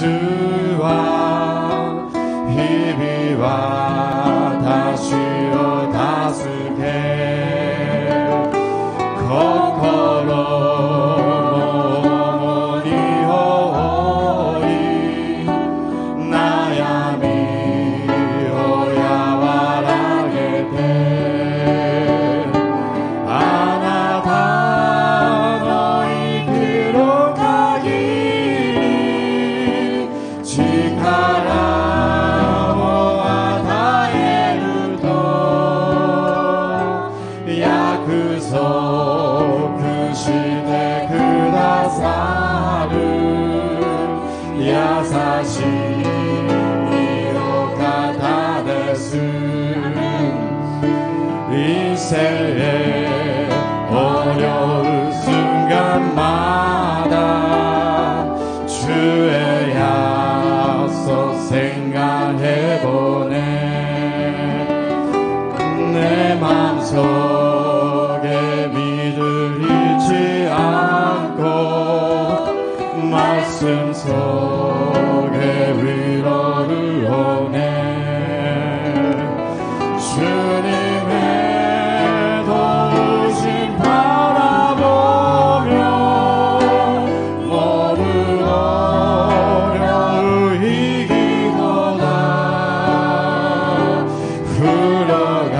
예수와 희비와 다시어 다스게 거꾸로 모니호이 나야 미호야 말하게 돼 아나다 너희 기록하기니 지카라모와 다에르도 야크소 그 시대 그다사를 야사시 이로가다데스 인생의 어려운 순간마다 주의 약속 생각해보네 내 맘속에 믿을 잃지 않고 말씀 속에 위로를 오네 주님의 도우심 바라보며 모든 어려움 이기고다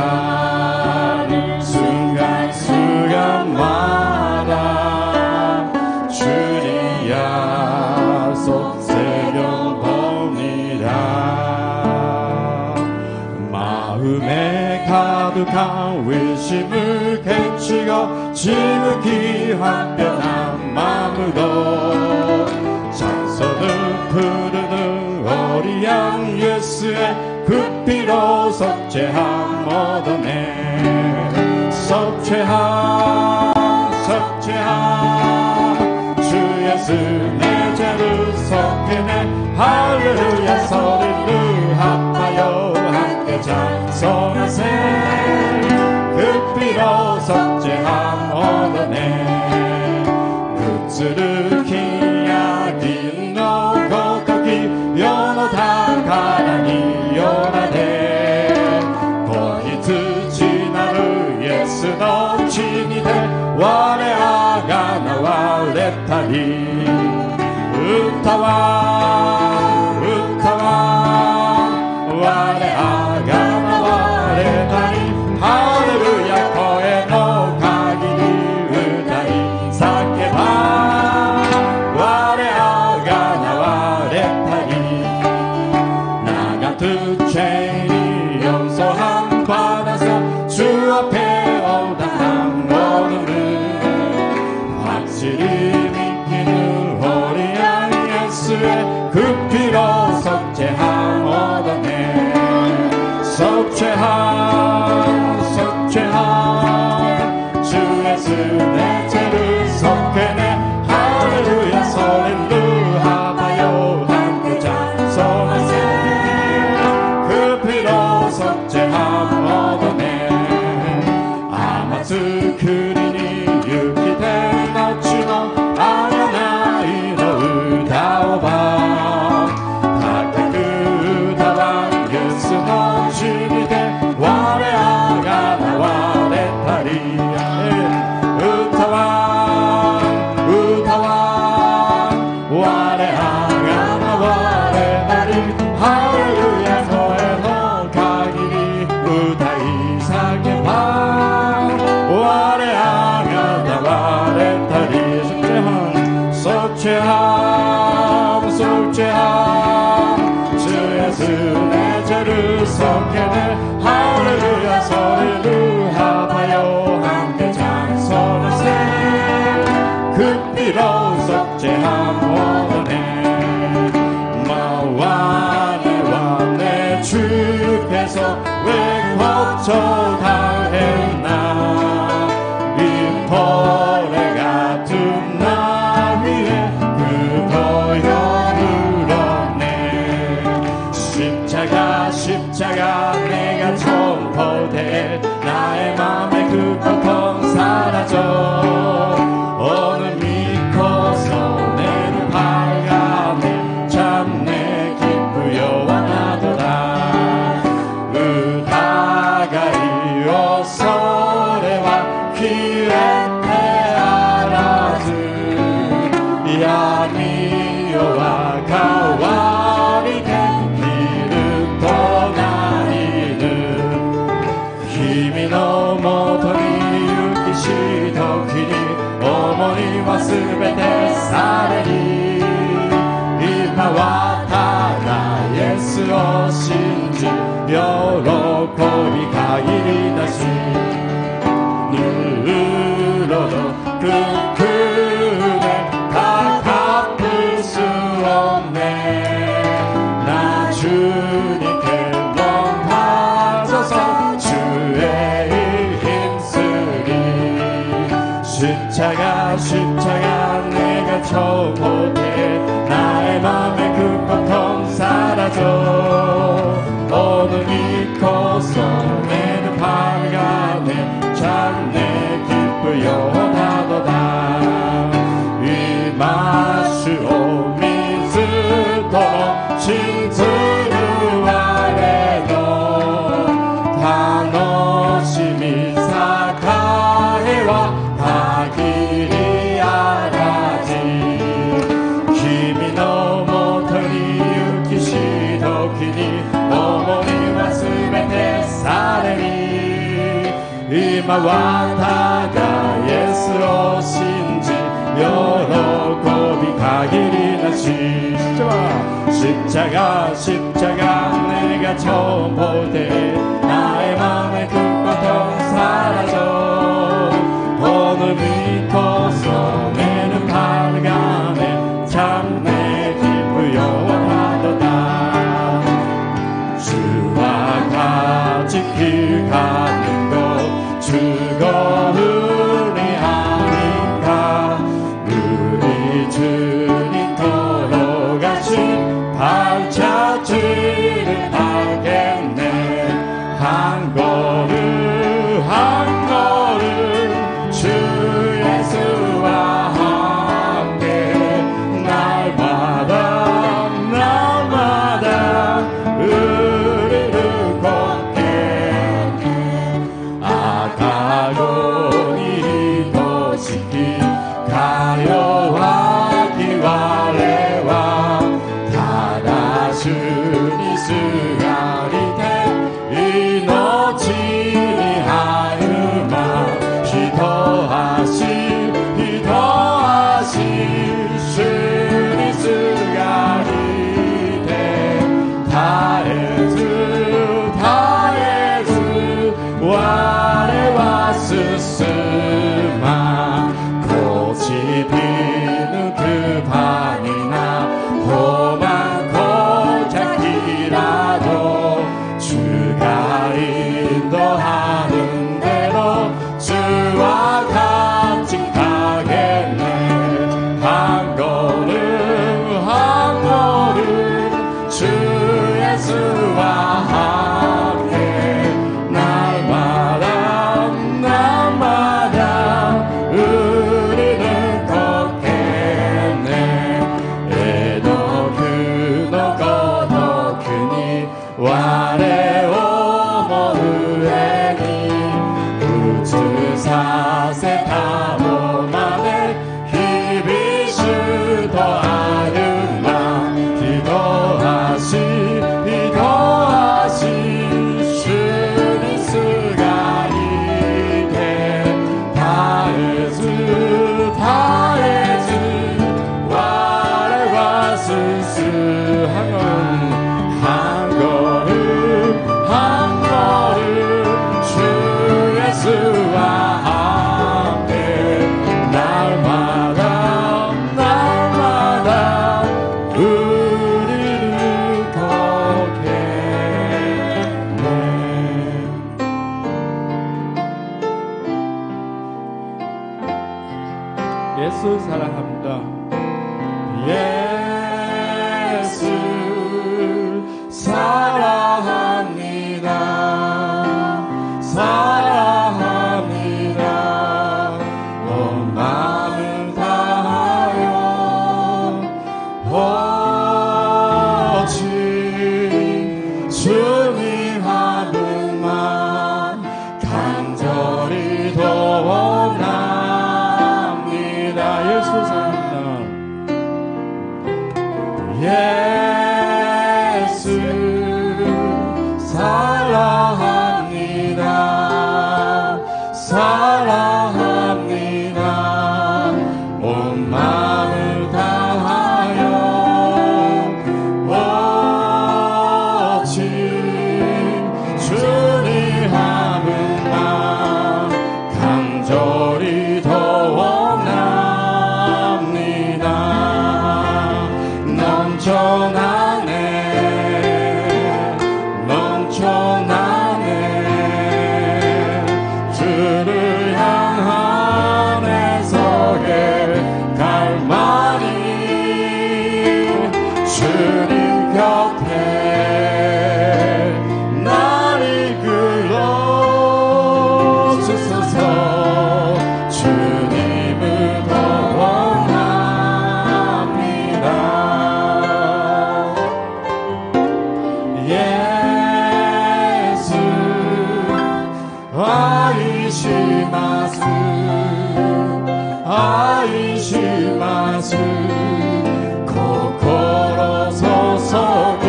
흘러가는 순간순간마다 주님 약속 새겨봅니다 마음에 가득한 의심을 개치고 지극히 한편한 마음으로 찬송을 부르는 어린 양 예수의 그 피로 속죄함 얻어내 속죄함 주 예수 내 죄를 속해내 할렐루야 소리를 합하여 함께 찬송하세 그 피로 속죄함 얻어내 굿즈를 기약이 놓고 거기 연어 다 가라니 연하대 거기 지나를 예수 넘치니 돼 와레 아가 나와 레타리 으타와 와레 아가 나와 레타리 할렐루야 거에 너 가기리 으타리 사케바 와레 아가 나와 레타리 나 같은 죄인이 용서함 받아서 주 앞에 오다 한 걸음을 확실히 믿기는 어린 양 예수의 그 피로 속죄함 얻어내 속죄함 주 예수 내 죄를 속해내 할렐루야 소리를 하바요 함께 찬송하세 그 피로 속죄함 얻어내 아마스 그리니 육기 대낮추노 아야나 이로 다오바 다케 그 다방 예수 넘치니 돼 와레 아가 나와 레타리야 으타와 와레 아가 나와 레타리 할렐루야 소에 너 가기리 으다이 사게 바 와레 아가 나와 레타리 속죄함 주 예수 내 죄를 속해내 할렐루야 소리를 하바요 함께 찬송하세 그 피로 속죄함 얻어내 마와 내 주께서 왜 걱정하했나 이 벌레 같은 나 위에 그 도염을 얻네 십자가 내가 전포돼 나의 맘에 그 고통 사라져 오늘 믿고서 내를 밝아내 참は変わりで昼となりぬ君のもとに行きし時に思いはすべてされり今はただイエスを信じ喜び限りなしぬろのくくね高くすをねな주님께 넘어져서 주의 힘쓰리 십자가 내가 처음 볼때 나의 맘에 그 고통 사라져 오늘 믿고 손에는 밝아내 참내 기쁘 영원하도다 이 마시오 미스도 진주루 아래도 단호심이 사카해와 다길이 알아지君のもとに行きし時に思いはすべてされり今はただイエスを信じ喜び限りなし십자가 내가 처음 볼 때 나의 맘에 그 고통 사라져 오늘 믿고 손에는 밝아내 참 내 기쁘 영원하도다 주와 같이 길 가는 것 즐거움이 아닌가 우리 주님 걸어가신 발자취를 알겠네 한 걸음 한 걸음 주 예수와 함께 날마다 우리를 걷겠네 아가로니 도시기 가요하기 와래와 다다스니 스가리테 이노치니 하유마 히토하시 스니 스가리테 다에즈 와레와 스스마 꽃이 피는 그 밤이나 험한 고작이라도 주가 인도하는 대로 주와 같이 가겠네 한 걸음 한 걸음 주 예수와 함께 날마다 우리는 걷겠네 에도 그노 거도 크니 와레 오모르에니 우주 사세 타모마네 히비슈도 아름마 기도하시 주니 스가리테 다에즈 와레와 스스 한 걸음 한 걸음 주 예수와 함께 날마다 우리를 걷겠네 예수 사랑합니다 예수 예수 사랑합니다. 사랑합니다. 온 마음을 다하여 오직 주를 함은 나 간절히 더 원합니다. 넘쳐나네 넘쳐나네 주를 향한 애석의 갈망이 주님 곁에 날 이끌어 주소서. 주님을 더 원합니다. 예수 아이시마스 아이시마스 코코로 소속이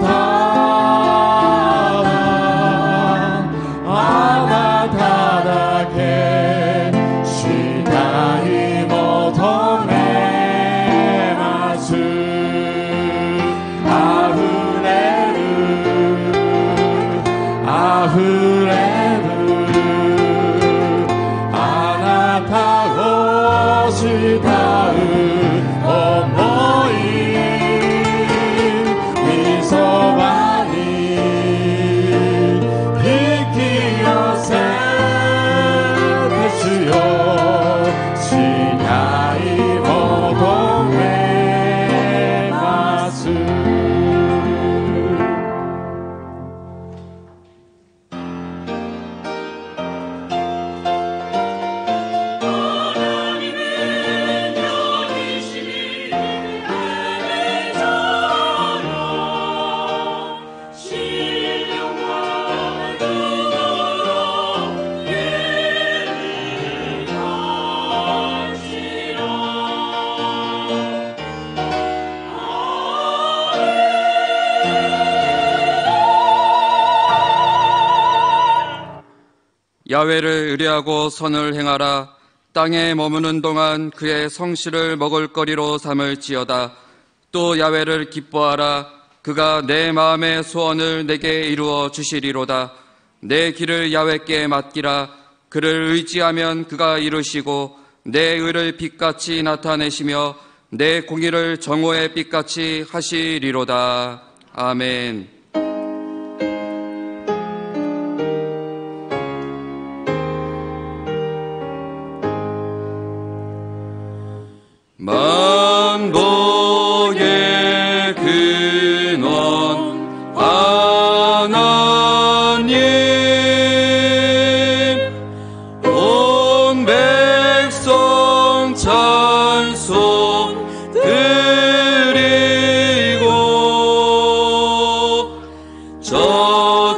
다다 아나다다게 시다이 모토메 마스 아흐레르 아흐레르 아나타고 시다으 어머이 미소바니 히키요세 대수요 시다이 모도메 마스. 야훼를 의뢰하고 선을 행하라. 땅에 머무는 동안 그의 성실을 먹을거리로 삼을지어다. 또 야훼를 기뻐하라. 그가 내 마음의 소원을 내게 이루어 주시리로다. 내 길을 야훼께 맡기라. 그를 의지하면 그가 이루시고 내 의를 빛같이 나타내시며 내 공의를 정오의 빛같이 하시리로다. 아멘. 만복의 근원 하나님 온 백성 찬송 드리고 저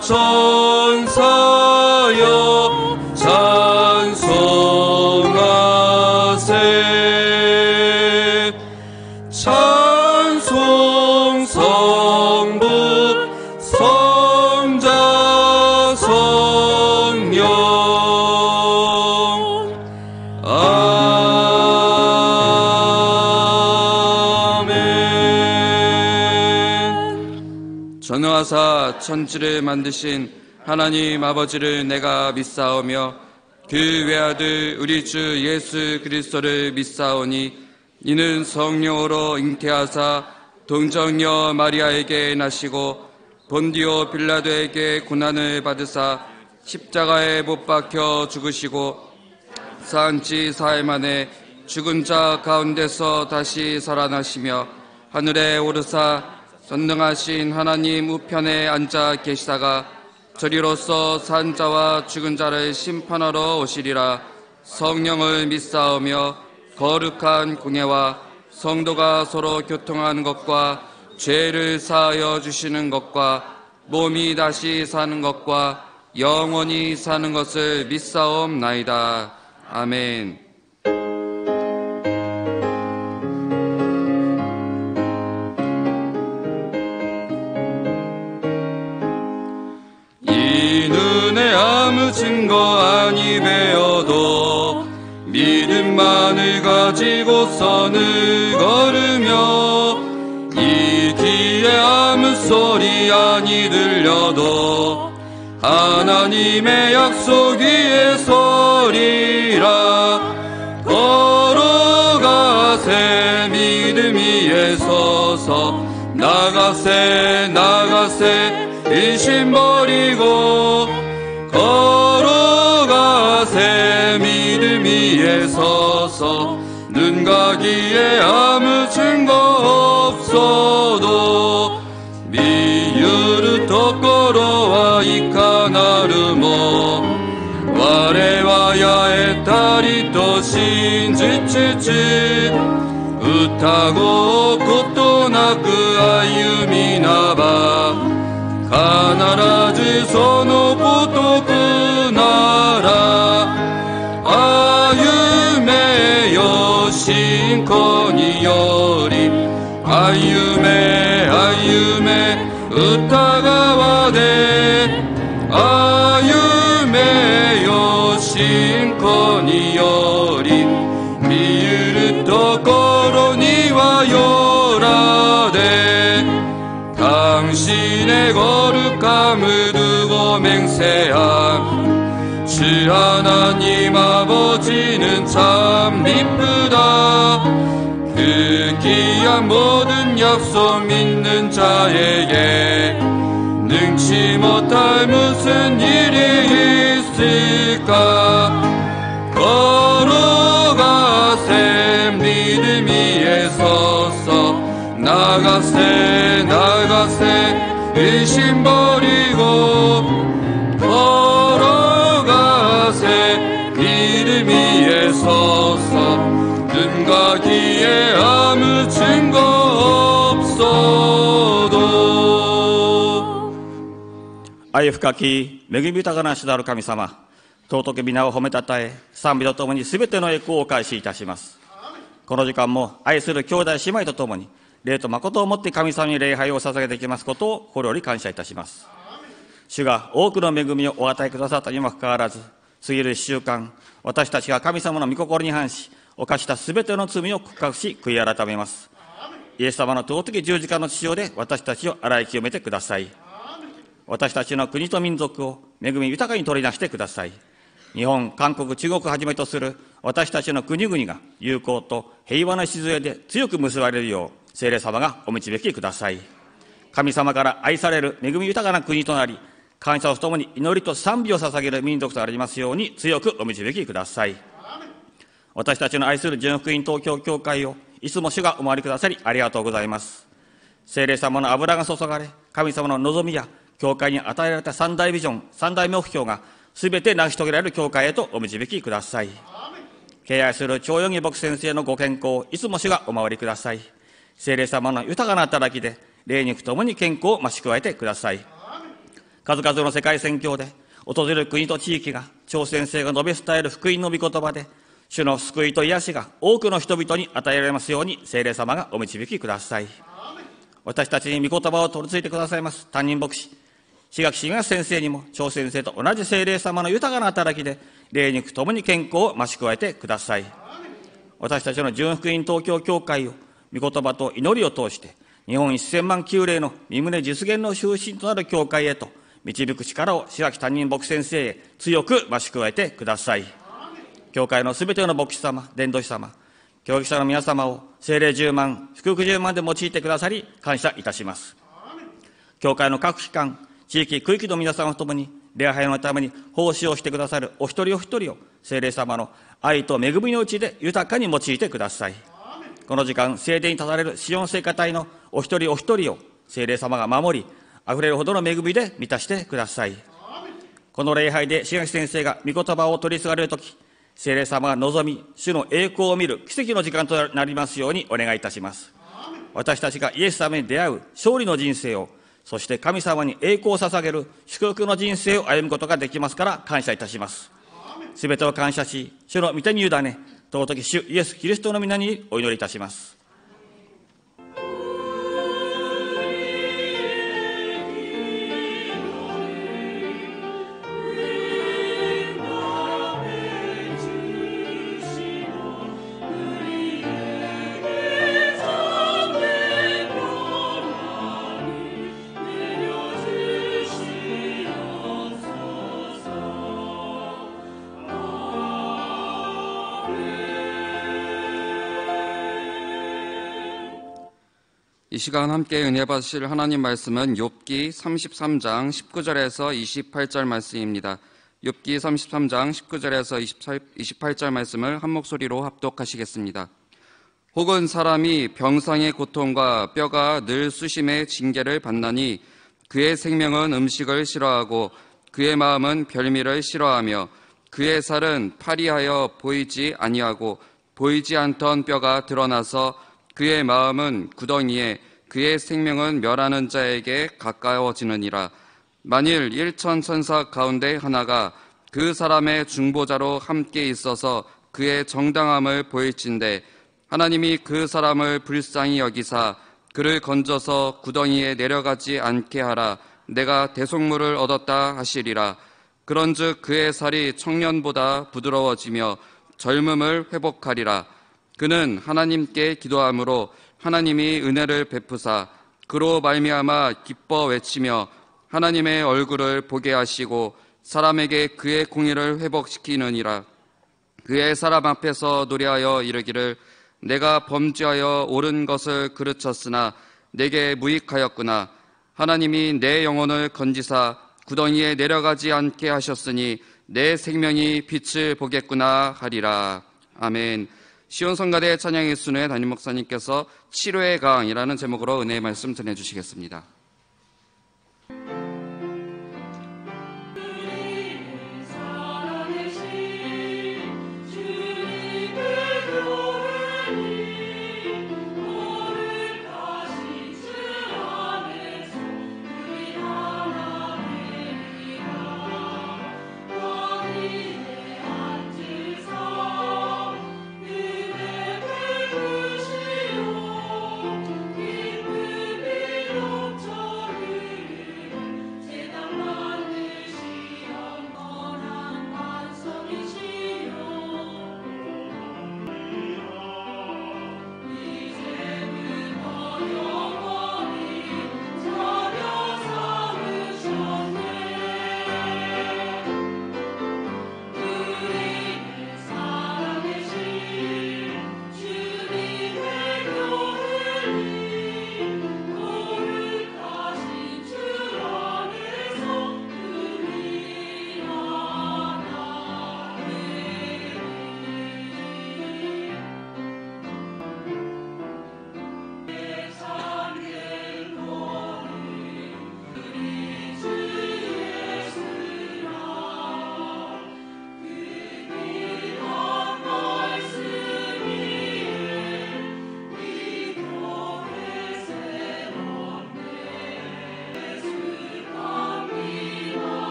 천사여 찬송하세. 찬송 성부 성자 성령 아멘. 전능하사 천지를 만드신 하나님 아버지를 내가 믿사오며 그 외아들 우리 주 예수 그리스도를 믿사오니 이는 성령으로 잉태하사 동정녀 마리아에게 나시고 본디오 빌라도에게 고난을 받으사 십자가에 못 박혀 죽으시고 산지 4일 만에 죽은 자 가운데서 다시 살아나시며 하늘에 오르사 전능하신 하나님 우편에 앉아 계시다가 저리로서 산 자와 죽은 자를 심판하러 오시리라. 성령을 믿사오며 거룩한 공예와 성도가 서로 교통하는 것과 죄를 사하여 주시는 것과 몸이 다시 사는 것과 영원히 사는 것을 믿사옵나이다. 아멘. 산을 걸으며 이 귀에 아무 소리 아니 들려도 하나님의 약속 위에 서리라. 걸어가세 믿음 위에 서서 나가세 의심 버리고 걸어가세 믿음 위에 서서 눈과 귀에 아무 증거 없어도 미유르 토코로와 이카나르모我はやえたりと信じつつ疑うことなく歩みなば必ずそのごとくなら歩めよ信仰により歩め疑わで歩めよ信仰により見ゆるところにはよらで당신의 거룩함을 두고 맹세한 주 하나님 아버지는 참 미쁘다. 그 귀한 모든 약속 믿는 자에게 능치 못할 무슨 일이 있을까. 걸어가세 믿음 위에 서서 나가세 의심 버리고 걸어가세 믿음 위에 서서 눈과 귀에 아무 증거 없어도 愛深き恵み豊かな主なる神様、尊き皆を褒めたたえ賛美とともにすべての栄光をお返しいたします。この時間も愛する兄弟姉妹とともに礼と誠をもって神様に礼拝を捧げていきますことを心より感謝いたします。主が多くの恵みをお与えくださったにもかかわらず、過ぎる1週間、私たちが神様の御心に反し、犯したすべての罪を告白し、悔い改めます。イエス様の尊き十字架の血潮で私たちを洗い清めてください。私たちの国と民族を恵み豊かに取りなしてください。日本、韓国、中国をはじめとする私たちの国々が友好と平和な礎で強く結ばれるよう、聖霊様がお導きください。神様から愛される恵み豊かな国となり、感謝とともに祈りと賛美を捧げる民族となりますように強くお導きください。私たちの愛する純福音東京教会をいつも主がお守りくださりありがとうございます。聖霊様の油が注がれ、神様の望みや教会に与えられた三大ビジョン、三大目標がすべて成し遂げられる教会へとお導きください。敬愛する長余義牧先生のご健康をいつも主がお守りください。聖霊様の豊かな働きで霊肉ともに健康を増し加えてください。数々の世界宣教で訪れる国と地域が長先生が述べ伝える福音の御言葉で主の救いと癒しが多くの人々に与えられますように聖霊様がお導きください。私たちに御言葉を取り次いでくださいます担任牧師志垣真也先生にも長先生と同じ聖霊様の豊かな働きで霊肉ともに健康を増し加えてください。私たちの純福音東京教会を御言葉と祈りを通して日本1000万旧霊の身旨実現の中心となる教会へと導く力を志垣担任牧師先生へ強く増し加えてください。教会のすべての牧師様、伝道師様、教育者の皆様を聖霊10万、祝福10万で用いてくださり感謝いたします。教会の各機関、地域、区域の皆様とともに礼拝のために奉仕をしてくださるお一人お一人を聖霊様の愛と恵みのうちで豊かに用いてください。この時間、聖殿に立たれるシオン聖歌隊のお一人お一人を聖霊様が守り、あふれるほどの恵みで満たしてください。この礼拝で志垣先生が御言葉を取り継がれるとき、聖霊様が望み、主の栄光を見る奇跡の時間となりますようにお願いいたします。私たちがイエス様に出会う勝利の人生を、そして神様に栄光を捧げる祝福の人生を歩むことができますから感謝いたします。すべてを感謝し、主の御手に委ね、尊き主イエス・キリストの皆にお祈りいたします。「이 시간 함께 은혜 받으실 하나님 말씀은 욥기 33장 19절에서 28절 말씀입니다. 욥기 33장 19절에서 28절 말씀을 한 목소리로 합독하시겠습니다. 혹은 사람이 병상의 고통과 뼈가 늘 수심의 징계를 받나니 그의 생명은 음식을 싫어하고 그의 마음은 별미를 싫어하며 그의 살은 파리하여 보이지 아니하고 보이지 않던 뼈가 드러나서 그의 마음은 구덩이에 그의 생명은 멸하는 자에게 가까워지느니라. 만일 1천 천사 가운데 하나가 그 사람의 중보자로 함께 있어서 그의 정당함을 보일진대 하나님이 그 사람을 불쌍히 여기사 그를 건져서 구덩이에 내려가지 않게 하라. 내가 대속물을 얻었다 하시리라. 그런즉 그의 살이 청년보다 부드러워지며 젊음을 회복하리라. 그는 하나님께 기도함으로 하나님이 은혜를 베푸사 그로 말미암아 기뻐 외치며 하나님의 얼굴을 보게 하시고 사람에게 그의 공의를 회복시키느니라. 그의 사람 앞에서 노래하여 이르기를 내가 범죄하여 옳은 것을 그르쳤으나 내게 무익하였구나. 하나님이 내 영혼을 건지사 구덩이에 내려가지 않게 하셨으니 내 생명이 빛을 보겠구나 하리라. 아멘. 시온성가대 찬양의 순회 담임 목사님께서 치료의 강이라는 제목으로 은혜의 말씀 전해주시겠습니다.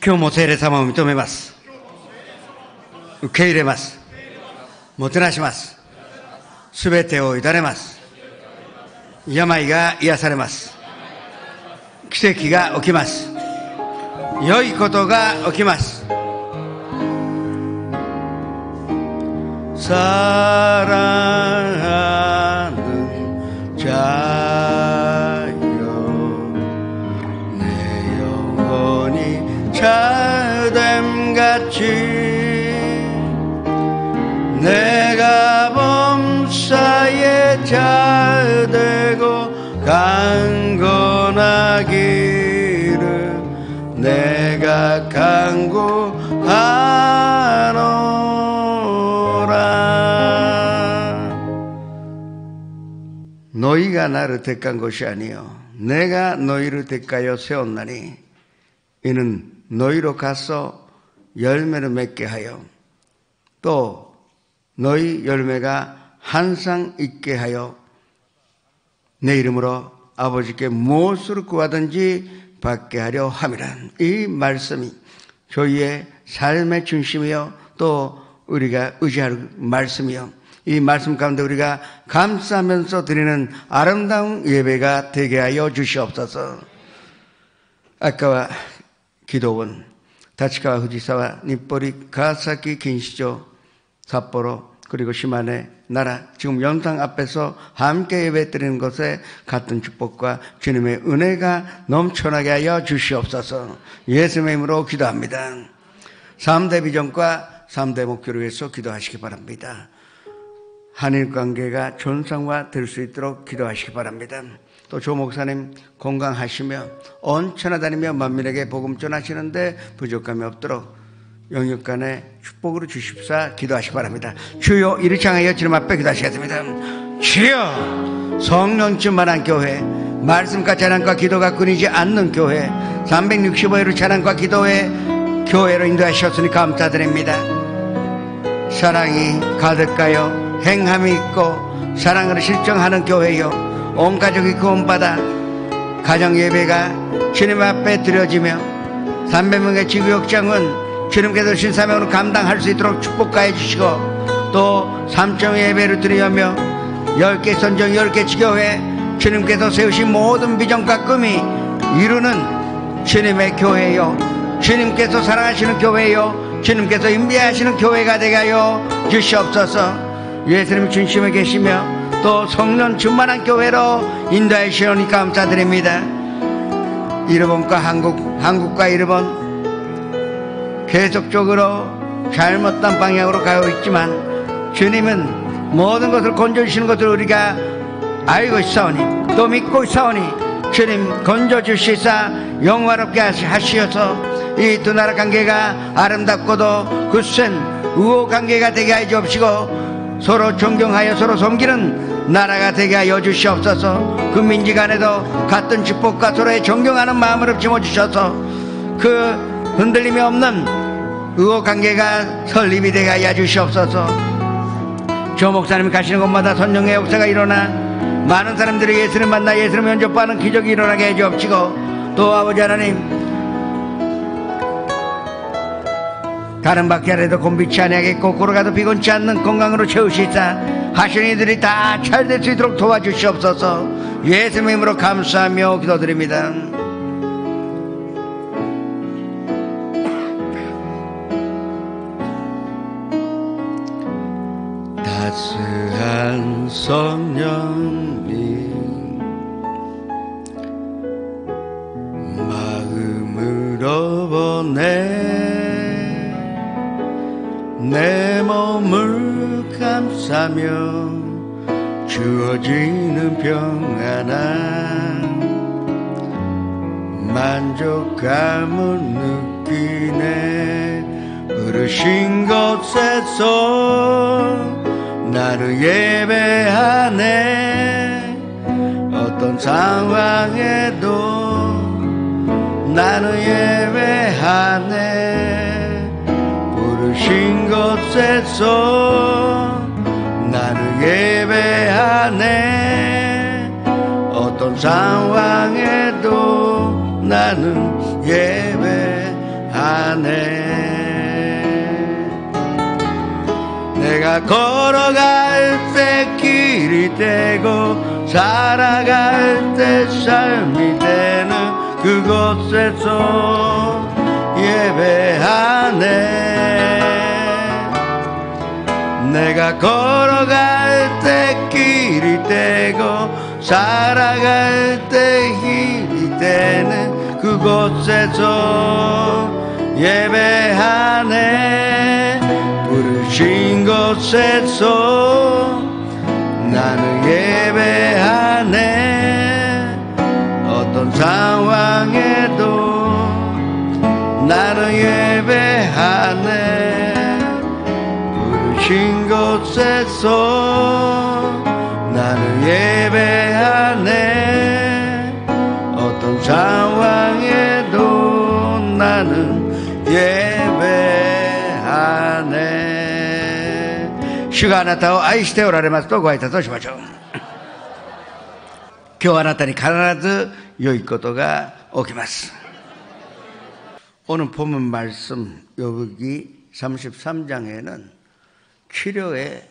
今日も聖霊様を認めます。受け入れます。もてなします。すべてを委ねます。病が癒されます。奇跡が起きます。良いことが起きます。사랑하는 자여 내 영혼이 자됨같이 내가 범사에 자되고 강건하기를 내가 간구하노라. 너희가 나를 택한 것이 아니요 내가 너희를 택하여 세웠나니 이는 너희로 가서 열매를 맺게 하여 또 너희 열매가 항상 있게 하여 내 이름으로 아버지께 무엇을 구하든지 받게 하려 함이라. 이 말씀이 저희의 삶의 중심이요 또 우리가 의지할 말씀이요 이 말씀 가운데 우리가 감사하면서 드리는 아름다운 예배가 되게 하여 주시옵소서. 아까와 기도원 다치카와 후지사와 니뽀리 가사키 긴시조 삿포로 그리고 시마네 나라 지금 영상 앞에서 함께 예배드리는 것에 같은 축복과 주님의 은혜가 넘쳐나게 하여 주시옵소서. 예수님의 이름으로 기도합니다. 3대 비전과 3대 목표를 위해서 기도하시기 바랍니다. 한일 관계가 존상화될 수 있도록 기도하시기 바랍니다. 또 조 목사님 건강하시며 언제나 다니며 만민에게 복음 전하시는데 부족함이 없도록 영육간의 축복으로 주십사 기도하시기 바랍니다. 주여 이를 향하여 주님 앞에 기도하시겠습니다. 주여 성령 충만한 교회 말씀과 찬양과 기도가 끊이지 않는 교회 365일을 찬양과 기도의 교회로 인도하셨으니 감사드립니다. 사랑이 가득하여 행함이 있고 사랑으로 실정하는 교회요 온 가족이 구원받아 가정 예배가 주님 앞에 드려지며 300명의 지구역장은 주님께서 신사명으로 감당할 수 있도록 축복하여 주시고 또 3점 예배를 드리며 10개 선정 10개 지교회 주님께서 세우신 모든 비전과 꿈이 이루는 주님의 교회요 주님께서 사랑하시는 교회요 주님께서 임재하시는 교회가 되게 하여 주시옵소서. 예수님 중심에 계시며 또 성령 충만한 교회로 인도해 주시니 감사드립니다. 일본과 한국과 일본 계속적으로 잘못된 방향으로 가고 있지만 주님은 모든 것을 건져주시는 것을 우리가 알고 있사오니 또 믿고 있사오니 주님 건져주시사 영화롭게 하시어서 이 두 나라 관계가 아름답고도 굳센 우호 관계가 되게 하여 주옵시고 서로 존경하여 서로 섬기는 나라가 되게 하여 주시옵소서. 그 민지 간에도 같은 축복과 서로의 존경하는 마음을 심어주셔서 그 흔들림이 없는 의호 관계가 설립이 되게 하여 주시옵소서. 조 목사님이 가시는 곳마다 선정의 역사가 일어나 많은 사람들이 예수를 만나 예수를 면접하는 기적이 일어나게 해 주옵시고 또 아버지 하나님 다른 박해라도 곤비치 아니하겠고 걸어가도 피곤치 않는 건강으로 채우시자 하시는 이들이 다 잘 될 수 있도록 도와주시옵소서. 예수님의 이름으로 감사하며 기도드립니다. 따스한 성령님 마음으로 보내 내 몸을 감싸며 주어지는 평안한 만족감을 느끼네. 부르신 곳에서 나를 예배하네. 어떤 상황에도 나를 예배하네. 부르신 곳에서 나를 예배하네. 어떤 상황에도 나는 예배하네. 내가 걸어갈 때 길 되고 살아갈 때 삶이 되는 그곳에서 예배하네. 내가 걸어갈 때 길이 되고 살아갈 때 힘이 되는 그곳에서 예배하네. 부르신 곳에서 나는 예배하네. 어떤 상황에도 나는 예배하네. 부르신 곳에서 나는 예배하네. 어떤 상황에도 나는 예배하네.主があなたを愛しておられますとご挨拶をしましょう。今日あなたに必ず良いことが起きます。 오늘 본문 말씀 욥기 33장에는 치료의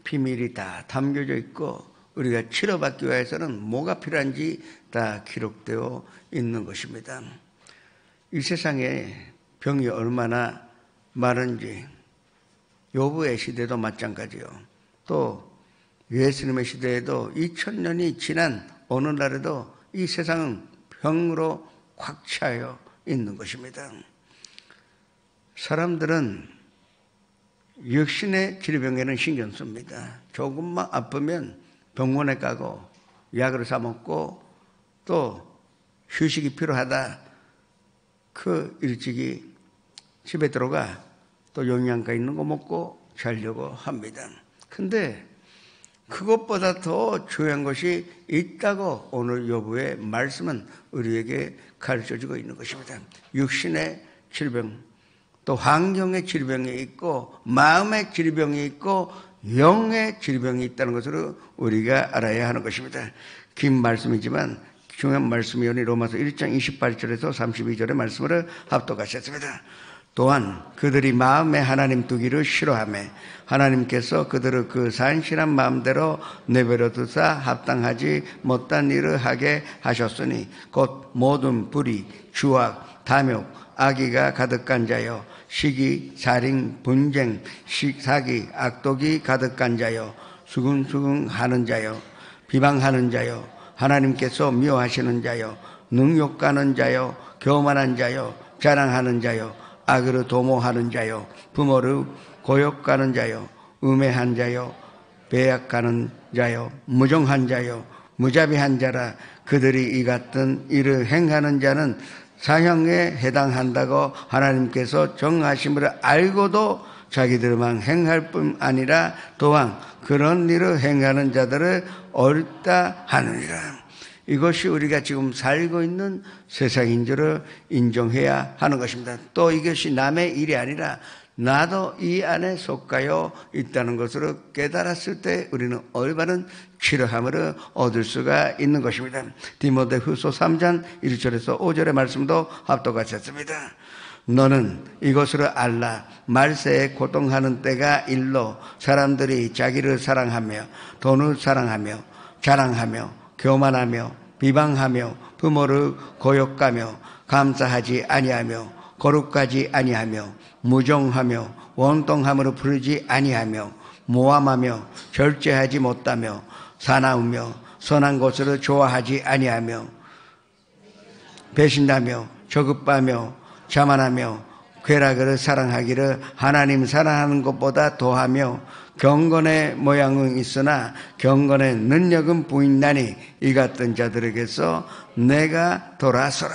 비밀이 다 담겨져 있고 우리가 치료받기 위해서는 뭐가 필요한지 다 기록되어 있는 것입니다. 이 세상에 병이 얼마나 많은지 욥의 시대도 마찬가지요. 또 예수님의 시대에도 2000년이 지난 어느 날에도 이 세상은 병으로 꽉 차여 있는 것입니다. 사람들은 육신의 질병에는 신경 씁니다. 조금만 아프면 병원에 가고 약을 사 먹고 또 휴식이 필요하다. 그 일찍이 집에 들어가 또 영양가 있는 거 먹고 자려고 합니다. 근데 그것보다 더 중요한 것이 있다고 오늘 욥의 말씀은 우리에게 가르쳐주고 있는 것입니다. 육신의 질병, 또 환경의 질병이 있고 마음의 질병이 있고 영의 질병이 있다는 것으로 우리가 알아야 하는 것입니다. 긴 말씀이지만 중요한 말씀이오니 로마서 1장 28절에서 32절의 말씀을 합독하셨습니다. 또한 그들이 마음에 하나님 두기를 싫어하며 하나님께서 그들을 그 산신한 마음대로 내버려 두사 합당하지 못한 일을 하게 하셨으니 곧 모든 불의, 주악, 탐욕, 악의가 가득한 자여 시기, 살인, 분쟁, 사기, 악독이 가득한 자여 수근수근하는 자여 비방하는 자여 하나님께서 미워하시는 자여 능욕가는 자여 교만한 자여 자랑하는 자여 악으로 도모하는 자여 부모를 고욕가는 자여 음해한 자여 배약가는 자여 무정한 자여 무자비한 자라. 그들이 이 같은 일을 행하는 자는 사형에 해당한다고 하나님께서 정하심을 알고도 자기들만 행할 뿐 아니라 또한 그런 일을 행하는 자들을 옳다 하느니라. 이것이 우리가 지금 살고 있는 세상인 줄을 인정해야 하는 것입니다. 또 이것이 남의 일이 아니라 나도 이 안에 속하여 있다는 것으로 깨달았을 때 우리는 올바른 치료함을 얻을 수가 있는 것입니다. 디모데후서 3장 1절에서 5절의 말씀도 합독하셨습니다. 너는 이것을 알라. 말세에 고통하는 때가 일로 사람들이 자기를 사랑하며 돈을 사랑하며 자랑하며 교만하며 비방하며 부모를 고욕하며 감사하지 아니하며 거룩하지 아니하며 무정하며 원통함으로 부르지 아니하며 모함하며 절제하지 못하며 사나우며 선한 것을 좋아하지 아니하며 배신하며 저급하며 자만하며 쾌락을 사랑하기를 하나님 사랑하는 것보다 더하며 경건의 모양은 있으나 경건의 능력은 부인나니 이 같은 자들에게서 내가 돌아서라.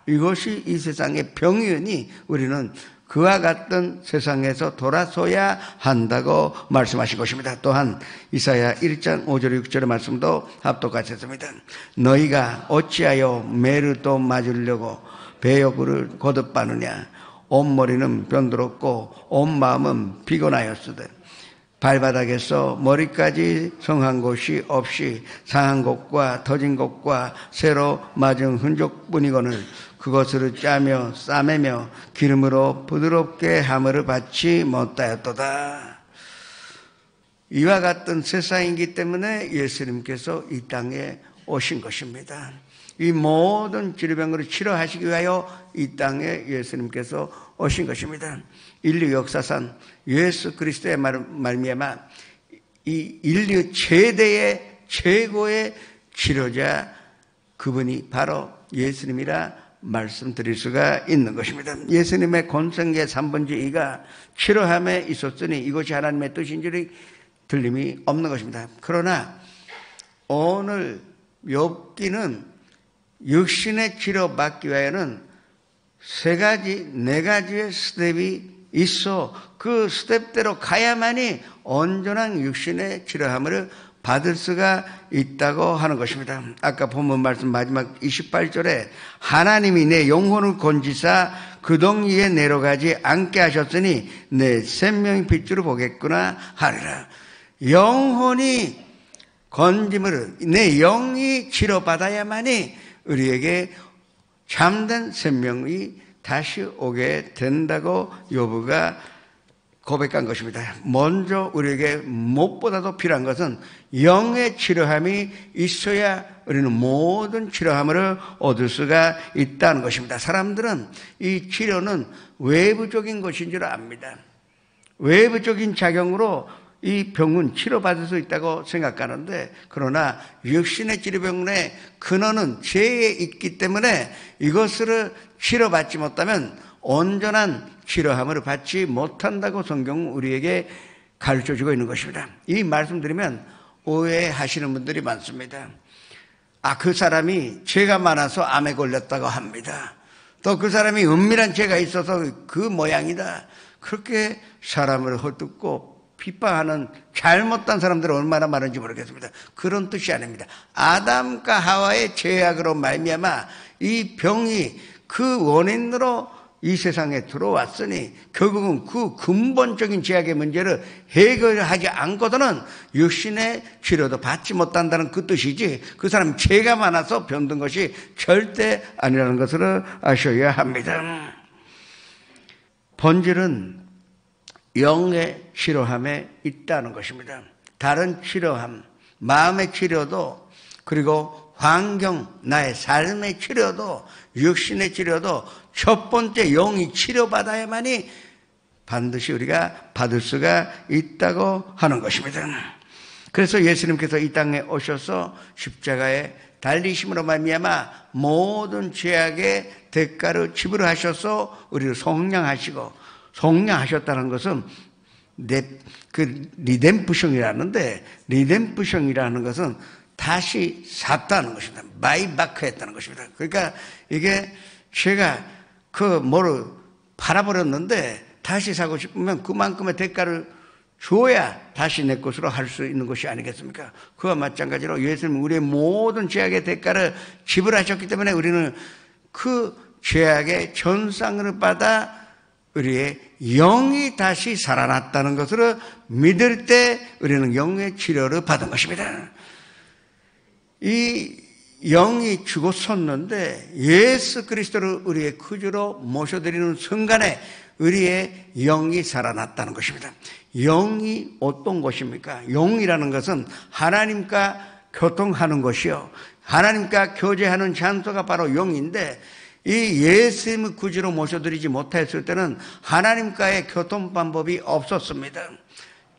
이것이 이 세상의 병이니 우리는 그와 같은 세상에서 돌아서야 한다고 말씀하신 것입니다. 또한 이사야 1장 5절 6절의 말씀도 합독하셨습니다. 너희가 어찌하여 매를 또 맞으려고 배역을 거듭하느냐. 온 머리는 병들었고 온 마음은 피곤하였으되 발바닥에서 머리까지 성한 곳이 없이 상한 곳과 터진 곳과 새로 맞은 흔적뿐이거늘 그것을 짜며 싸매며 기름으로 부드럽게 함을 받지 못하였도다. 이와 같은 세상이기 때문에 예수님께서 이 땅에 오신 것입니다. 이 모든 질병으로 치료하시기 위하여 이 땅에 예수님께서 오신 것입니다. 인류 역사상 예수 그리스도의 말미암아 이 인류 최고의 치료자, 그분이 바로 예수님이라 말씀드릴 수가 있는 것입니다. 예수님의 권성의 3분의 2가 치료함에 있었으니 이것이 하나님의 뜻인 줄이 들림이 없는 것입니다. 그러나 오늘 욥기는 육신의 치료받기 위하여는 3가지, 4가지의 스텝이 있어 그 스텝대로 가야만이 온전한 육신의 치료함을 받을 수가 있다고 하는 것입니다. 아까 본문 말씀 마지막 28절에 하나님이 내 영혼을 건지사 그 동리에 내려가지 않게 하셨으니 내 생명의 빛으로 보겠구나 하리라. 영혼이 건짐을, 내 영이 치료받아야만이 우리에게 참된 생명이 다시 오게 된다고 욥기가 고백한 것입니다. 먼저 우리에게 무엇보다도 필요한 것은 영의 치료함이 있어야 우리는 모든 치료함을 얻을 수가 있다는 것입니다. 사람들은 이 치료는 외부적인 것인 줄 압니다. 외부적인 작용으로 이 병은 치료받을 수 있다고 생각하는데, 그러나 육신의 질병의 근원은 죄에 있기 때문에 이것을 치료받지 못하면 온전한 치료함을 받지 못한다고 성경은 우리에게 가르쳐주고 있는 것입니다. 이 말씀 드리면 오해하시는 분들이 많습니다. 그 사람이 죄가 많아서 암에 걸렸다고 합니다. 또 그 사람이 은밀한 죄가 있어서 그 모양이다. 그렇게 사람을 헛듣고 비판하는 잘못된 사람들은 얼마나 많은지 모르겠습니다. 그런 뜻이 아닙니다. 아담과 하와의 죄악으로 말미암아 이 병이 그 원인으로 이 세상에 들어왔으니 결국은 그 근본적인 죄악의 문제를 해결하지 않고서는 육신의 치료도 받지 못한다는 그 뜻이지, 그 사람 죄가 많아서 병든 것이 절대 아니라는 것을 아셔야 합니다. 본질은 영의 치료함에 있다는 것입니다. 다른 치료함, 마음의 치료도, 그리고 환경, 나의 삶의 치료도, 육신의 치료도 첫 번째 영이 치료받아야만이 반드시 우리가 받을 수가 있다고 하는 것입니다. 그래서 예수님께서 이 땅에 오셔서 십자가에 달리심으로 말미암아 모든 죄악의 대가를 지불하셔서 우리를 속량하셨다는 것은 리뎀프션이라는데, 리뎀프션이라는 것은 다시 샀다는 것입니다. 바이바크 했다는 것입니다. 그러니까 이게 제가 뭐를 팔아버렸는데 다시 사고 싶으면 그만큼의 대가를 줘야 다시 내 것으로 할 수 있는 것이 아니겠습니까? 그와 마찬가지로 예수님은 우리의 모든 죄악의 대가를 지불하셨기 때문에 우리는 그 죄악의 전상을 받아 우리의 영이 다시 살아났다는 것을 믿을 때 우리는 영의 치료를 받은 것입니다. 이 영이 죽었었는데 예수 그리스도를 우리의 구주로 모셔드리는 순간에 우리의 영이 살아났다는 것입니다. 영이 어떤 것입니까? 영이라는 것은 하나님과 교통하는 것이요, 하나님과 교제하는 장소가 바로 영인데, 이 예수님을 구주로 모셔드리지 못했을 때는 하나님과의 교통 방법이 없었습니다.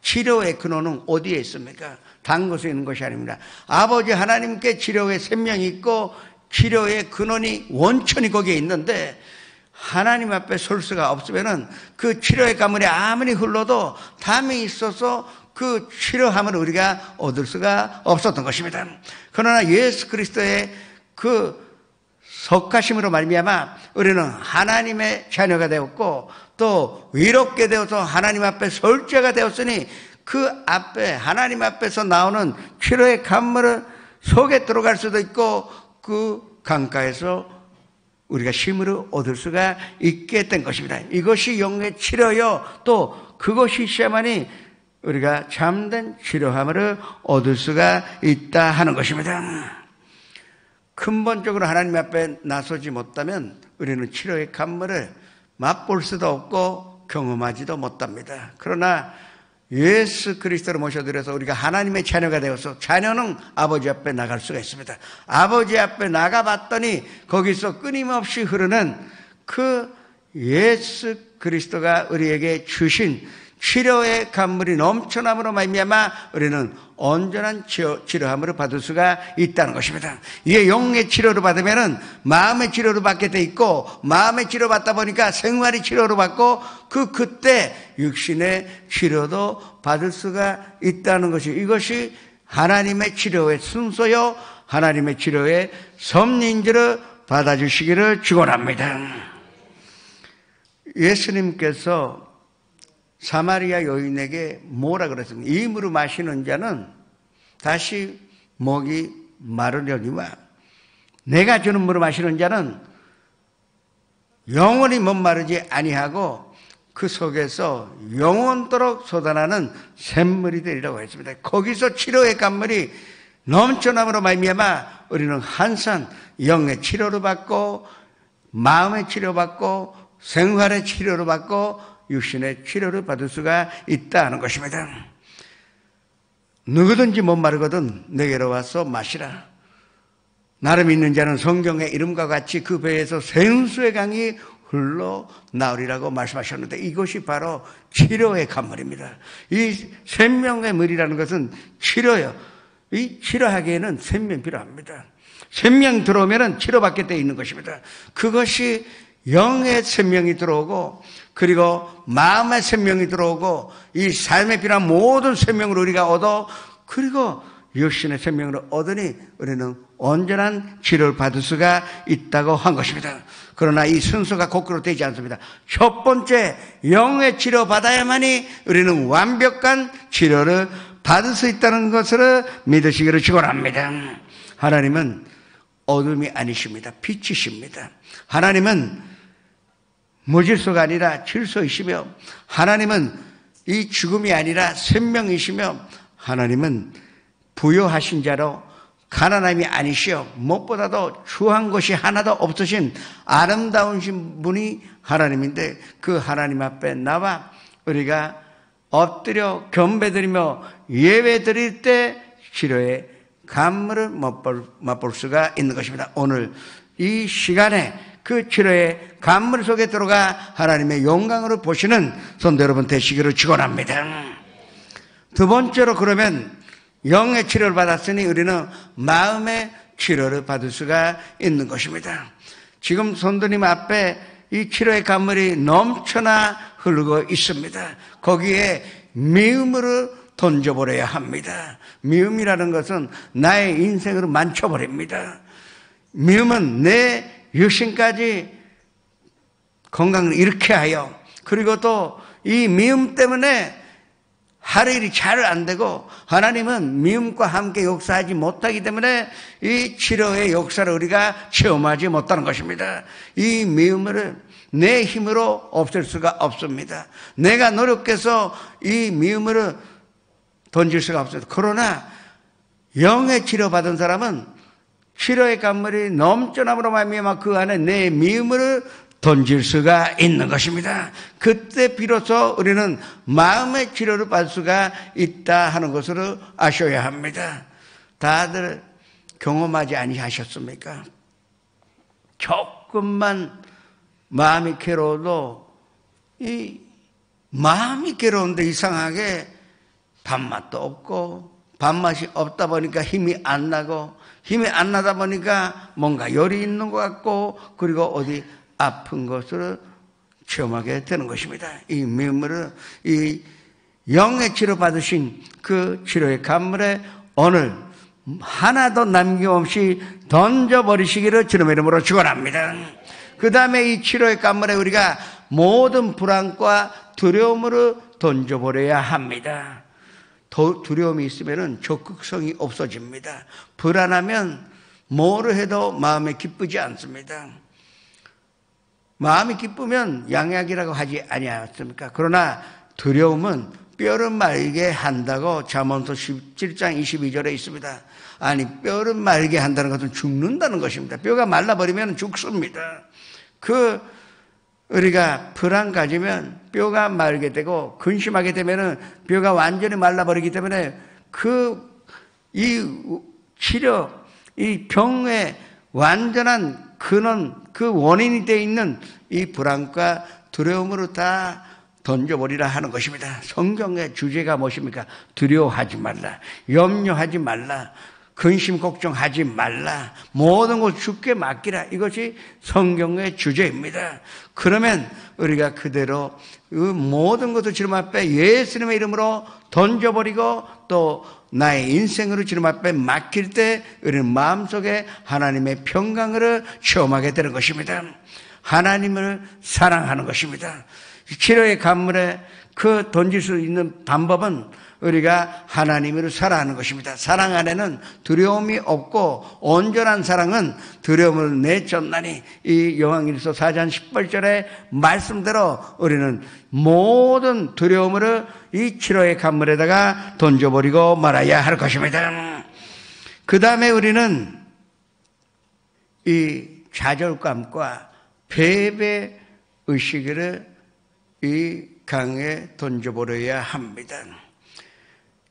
치료의 근원은 어디에 있습니까? 단 것에 있는 것이 아닙니다. 아버지 하나님께 치료의 생명이 있고 치료의 근원이 원천이 거기에 있는데, 하나님 앞에 설 수가 없으면은 그 치료의 가물이 아무리 흘러도 담이 있어서 그 치료함을 우리가 얻을 수가 없었던 것입니다. 그러나 예수 그리스도의 그 속하심으로 말미암아 우리는 하나님의 자녀가 되었고 또 위롭게 되어서 하나님 앞에 설 자가 되었으니, 그 앞에 하나님 앞에서 나오는 치료의 간물을 속에 들어갈 수도 있고 그 강가에서 우리가 쉼을 얻을 수가 있게 된 것입니다. 이것이 영의 치료요, 또 그것이 있어야만이 우리가 참된 치료함을 얻을 수가 있다 하는 것입니다. 근본적으로 하나님 앞에 나서지 못하면 우리는 치료의 간물을 맛볼 수도 없고 경험하지도 못합니다. 그러나 예수 그리스도를 모셔드려서 우리가 하나님의 자녀가 되어서 자녀는 아버지 앞에 나갈 수가 있습니다. 아버지 앞에 나가봤더니 거기서 끊임없이 흐르는 그 예수 그리스도가 우리에게 주신 치료의 간물이 넘쳐남으로 말미암아 우리는 온전한 치료함을 받을 수가 있다는 것입니다. 이게 영의 치료를 받으면은 마음의 치료를 받게 돼 있고, 마음의 치료 받다 보니까 생활의 치료를 받고, 그때 육신의 치료도 받을 수가 있다는 것이, 이것이 하나님의 치료의 순서요, 하나님의 치료의 섭리인지를 받아주시기를 축원합니다. 예수님께서 사마리아 여인에게 뭐라 그랬습니까? 이 물을 마시는 자는 다시 목이 마르려니와 내가 주는 물을 마시는 자는 영원히 못 마르지 아니하고 그 속에서 영원토록 솟아나는 샘물이 되리라고 했습니다. 거기서 치료의 간물이 넘쳐남으로 말미암아 우리는 항상 영의 치료를 받고 마음의 치료받고 생활의 치료를 받고 육신의 치료를 받을 수가 있다는 것입니다. 누구든지 못 마르거든 내게로 와서 마시라. 나를 믿는 자는 성경의 이름과 같이 그 배에서 생수의 강이 흘러나오리라고 말씀하셨는데 이것이 바로 치료의 간물입니다. 이 생명의 물이라는 것은 치료예요. 이 치료하기에는 생명이 필요합니다. 생명 들어오면 치료받게 되어 있는 것입니다. 그것이 영의 생명이 들어오고 그리고 마음의 생명이 들어오고 이 삶에 필요한 모든 생명을 우리가 얻어 그리고 육신의 생명을 얻으니 우리는 온전한 치료를 받을 수가 있다고 한 것입니다. 그러나 이 순서가 거꾸로 되지 않습니다. 첫 번째 영의 치료 받아야만이 우리는 완벽한 치료를 받을 수 있다는 것을 믿으시기를 축원합니다. 하나님은 어둠이 아니십니다. 빛이십니다. 하나님은 무질서가 아니라 질서이시며 하나님은 이 죽음이 아니라 생명이시며 하나님은 부요하신 자로 가난함이 아니시오 무엇보다도 추한 것이 하나도 없으신 아름다우신 분이 하나님인데 그 하나님 앞에 나와 우리가 엎드려 경배드리며 예배드릴 때 치료의 간물을 맛볼 수가 있는 것입니다. 오늘 이 시간에 그 치료의 간물 속에 들어가 하나님의 영광으로 보시는 성도 여러분 되시기를 축원합니다. 두 번째로 그러면 영의 치료를 받았으니 우리는 마음의 치료를 받을 수가 있는 것입니다. 지금 성도님 앞에 이 치료의 간물이 넘쳐나 흐르고 있습니다. 거기에 미움으로 던져버려야 합니다. 미움이라는 것은 나의 인생을 망쳐버립니다. 미움은 내 육신까지 건강을 잃게 하여 그리고 또 이 미움 때문에 하루 일이 잘 안 되고 하나님은 미움과 함께 역사하지 못하기 때문에 이 치료의 역사를 우리가 체험하지 못하는 것입니다. 이 미움을 내 힘으로 없앨 수가 없습니다. 내가 노력해서 이 미움을 던질 수가 없습니다. 그러나 영의 치료받은 사람은 치료의 간물이 넘쳐남으로 말미암아 그 안에 내 미움을 던질 수가 있는 것입니다. 그때 비로소 우리는 마음의 치료를 받을 수가 있다 하는 것을 아셔야 합니다. 다들 경험하지 아니하셨습니까? 조금만 마음이 괴로워도 이 마음이 괴로운데 이상하게 밥맛도 없고 밥맛이 없다 보니까 힘이 안 나고 힘이 안 나다 보니까 뭔가 열이 있는 것 같고 그리고 어디 아픈 것을 체험하게 되는 것입니다. 이 미움을 이 영의 치료 받으신 그 치료의 간물에 오늘 하나도 남김없이 던져버리시기를 주님의 이름으로 축원합니다. 그 다음에 이 치료의 간물에 우리가 모든 불안과 두려움으로 던져버려야 합니다. 두려움이 있으면 적극성이 없어집니다. 불안하면 뭐를 해도 마음이 기쁘지 않습니다. 마음이 기쁘면 양약이라고 하지 아니하였습니까? 그러나 두려움은 뼈를 말게 한다고 잠언서 17장 22절에 있습니다. 아니 뼈를 말게 한다는 것은 죽는다는 것입니다. 뼈가 말라버리면 죽습니다. 그 우리가 불안 가지면 뼈가 말게 되고 근심하게 되면은 뼈가 완전히 말라버리기 때문에 이 치료, 이 병의 완전한 근원, 그 원인이 되어 있는 이 불안과 두려움으로 다 던져버리라 하는 것입니다. 성경의 주제가 무엇입니까? 두려워하지 말라, 염려하지 말라, 근심 걱정하지 말라, 모든 걸 주께 맡기라. 이것이 성경의 주제입니다. 그러면 우리가 그대로 그 모든 것을 주님 앞에 예수님의 이름으로 던져버리고 또 나의 인생으로 주님 앞에 맡길 때 우리는 마음속에 하나님의 평강을 체험하게 되는 것입니다. 하나님을 사랑하는 것입니다. 치료의 간물에 그 던질 수 있는 방법은 우리가 하나님으로 사랑하는 것입니다. 사랑 안에는 두려움이 없고 온전한 사랑은 두려움을 내쫓나니, 이 요한일서 4장 18절의 말씀대로 우리는 모든 두려움을 이 치료의 간물에다가 던져버리고 말아야 할 것입니다. 그 다음에 우리는 이 좌절감과 패배 의식을 이 강에 던져버려야 합니다.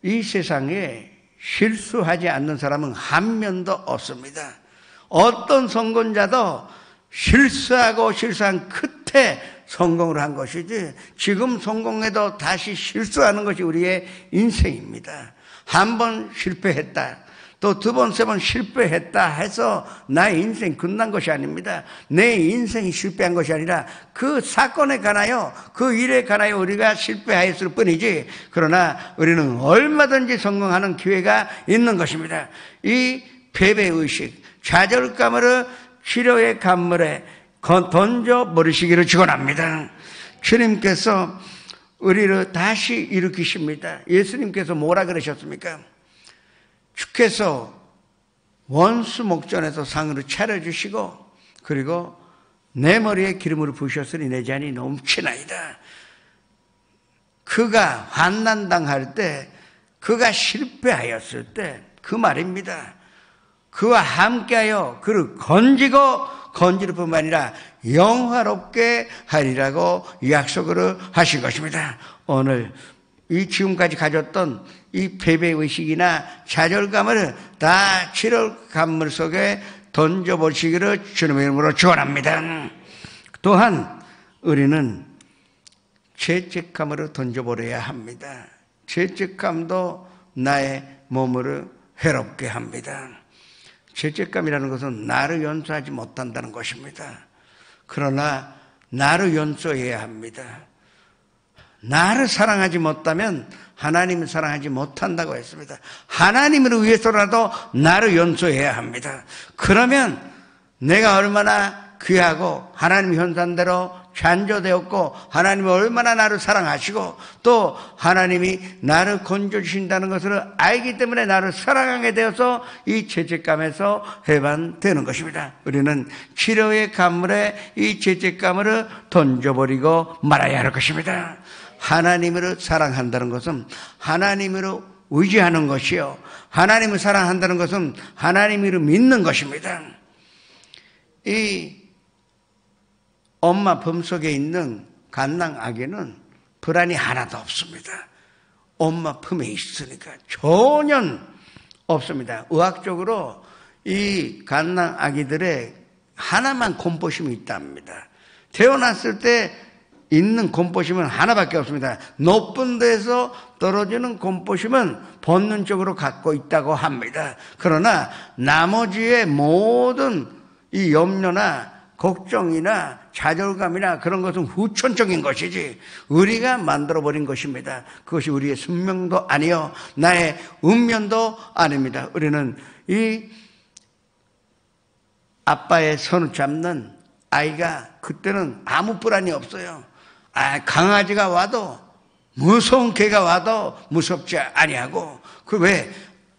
이 세상에 실수하지 않는 사람은 한 명도 없습니다. 어떤 성공자도 실수하고 실수한 끝에 성공을 한 것이지, 지금 성공해도 다시 실수하는 것이 우리의 인생입니다. 한 번 실패했다, 또 두 번, 세 번 실패했다 해서 나의 인생이 끝난 것이 아닙니다. 내 인생이 실패한 것이 아니라 그 사건에 관하여, 그 일에 관하여 우리가 실패하였을 뿐이지, 그러나 우리는 얼마든지 성공하는 기회가 있는 것입니다. 이 패배의식, 좌절감을 치료의 간물에 던져버리시기를 축원합니다. 주님께서 우리를 다시 일으키십니다. 예수님께서 뭐라 그러셨습니까? 주께서 원수 목전에서 상으로 차려주시고, 그리고 내 머리에 기름을 부으셨으니 내 잔이 넘치나이다. 그가 환난당할 때, 그가 실패하였을 때 그 말입니다. 그와 함께하여 그를 건질 뿐만 아니라 영화롭게 하리라고 약속을 하신 것입니다. 오늘 이 지금까지 가졌던 이 패배의식이나 좌절감을 다 치료 간물 속에 던져보시기를 주님의 이름으로 축원합니다. 또한 우리는 죄책감으로 던져버려야 합니다. 죄책감도 나의 몸을 해롭게 합니다. 죄책감이라는 것은 나를 용서하지 못한다는 것입니다. 그러나 나를 용서해야 합니다. 나를 사랑하지 못하면 하나님을 사랑하지 못한다고 했습니다. 하나님을 위해서라도 나를 용서해야 합니다. 그러면 내가 얼마나 귀하고 하나님 현산대로 창조되었고 하나님이 얼마나 나를 사랑하시고 또 하나님이 나를 건져주신다는 것을 알기 때문에 나를 사랑하게 되어서 이 죄책감에서 해방되는 것입니다. 우리는 치료의 간물에 이 죄책감을 던져버리고 말아야 할 것입니다. 하나님을 사랑한다는 것은 하나님으로 의지하는 것이요, 하나님을 사랑한다는 것은 하나님을 믿는 것입니다. 이 엄마 품 속에 있는 갓난 아기는 불안이 하나도 없습니다. 엄마 품에 있으니까 전혀 없습니다. 의학적으로 이 갓난 아기들의 하나만 공포심이 있답니다. 태어났을 때 있는 공포심은 하나밖에 없습니다. 높은 데서 떨어지는 공포심은 본능적으로 갖고 있다고 합니다. 그러나 나머지의 모든 이 염려나 걱정이나 좌절감이나 그런 것은 후천적인 것이지 우리가 만들어버린 것입니다. 그것이 우리의 숙명도 아니요 나의 운명도 아닙니다. 우리는 이 아빠의 손을 잡는 아이가 그때는 아무 불안이 없어요. 강아지가 와도 무서운 개가 와도 무섭지 아니하고, 그 왜?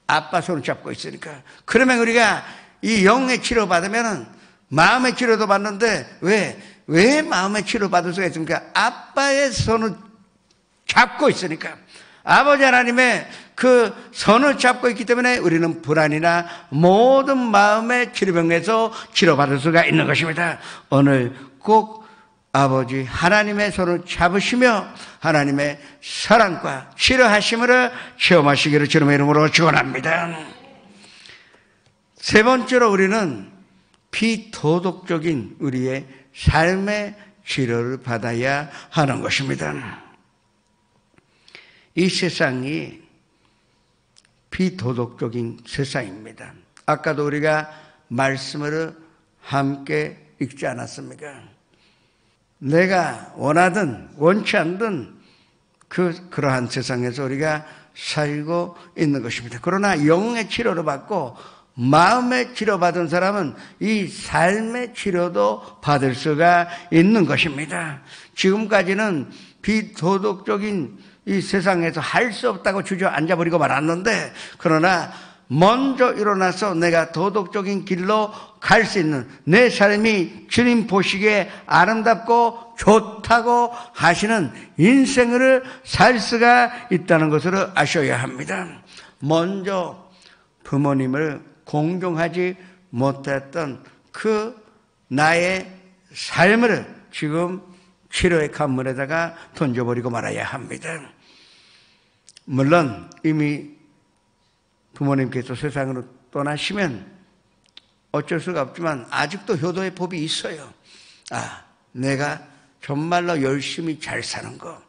아빠 손을 잡고 있으니까. 그러면 우리가 이 영의 치료 받으면은 마음의 치료도 받는데 왜 마음의 치료 받을 수가 있습니까? 아빠의 손을 잡고 있으니까. 아버지 하나님의 그 손을 잡고 있기 때문에 우리는 불안이나 모든 마음의 치료병에서 치료받을 수가 있는 것입니다. 오늘 꼭 아버지 하나님의 손을 잡으시며 하나님의 사랑과 치료하심을 체험하시기를 주님의 이름으로 축원합니다. 세 번째로 우리는 비도덕적인 우리의 삶의 치료를 받아야 하는 것입니다. 이 세상이 비도덕적인 세상입니다. 아까도 우리가 말씀을 함께 읽지 않았습니까? 내가 원하든 원치 않든 그러한 세상에서 우리가 살고 있는 것입니다. 그러나 영의 치료를 받고 마음의 치료받은 사람은 이 삶의 치료도 받을 수가 있는 것입니다. 지금까지는 비도덕적인 이 세상에서 할 수 없다고 주저앉아버리고 말았는데, 그러나 먼저 일어나서 내가 도덕적인 길로 갈 수 있는 내 삶이 주님 보시기에 아름답고 좋다고 하시는 인생을 살 수가 있다는 것을 아셔야 합니다. 먼저 부모님을 공경하지 못했던 그 나의 삶을 지금 치료의 간물에다가 던져버리고 말아야 합니다. 물론 이미 부모님께서 세상으로 떠나시면 어쩔 수가 없지만 아직도 효도의 법이 있어요. 내가 정말로 열심히 잘 사는 거,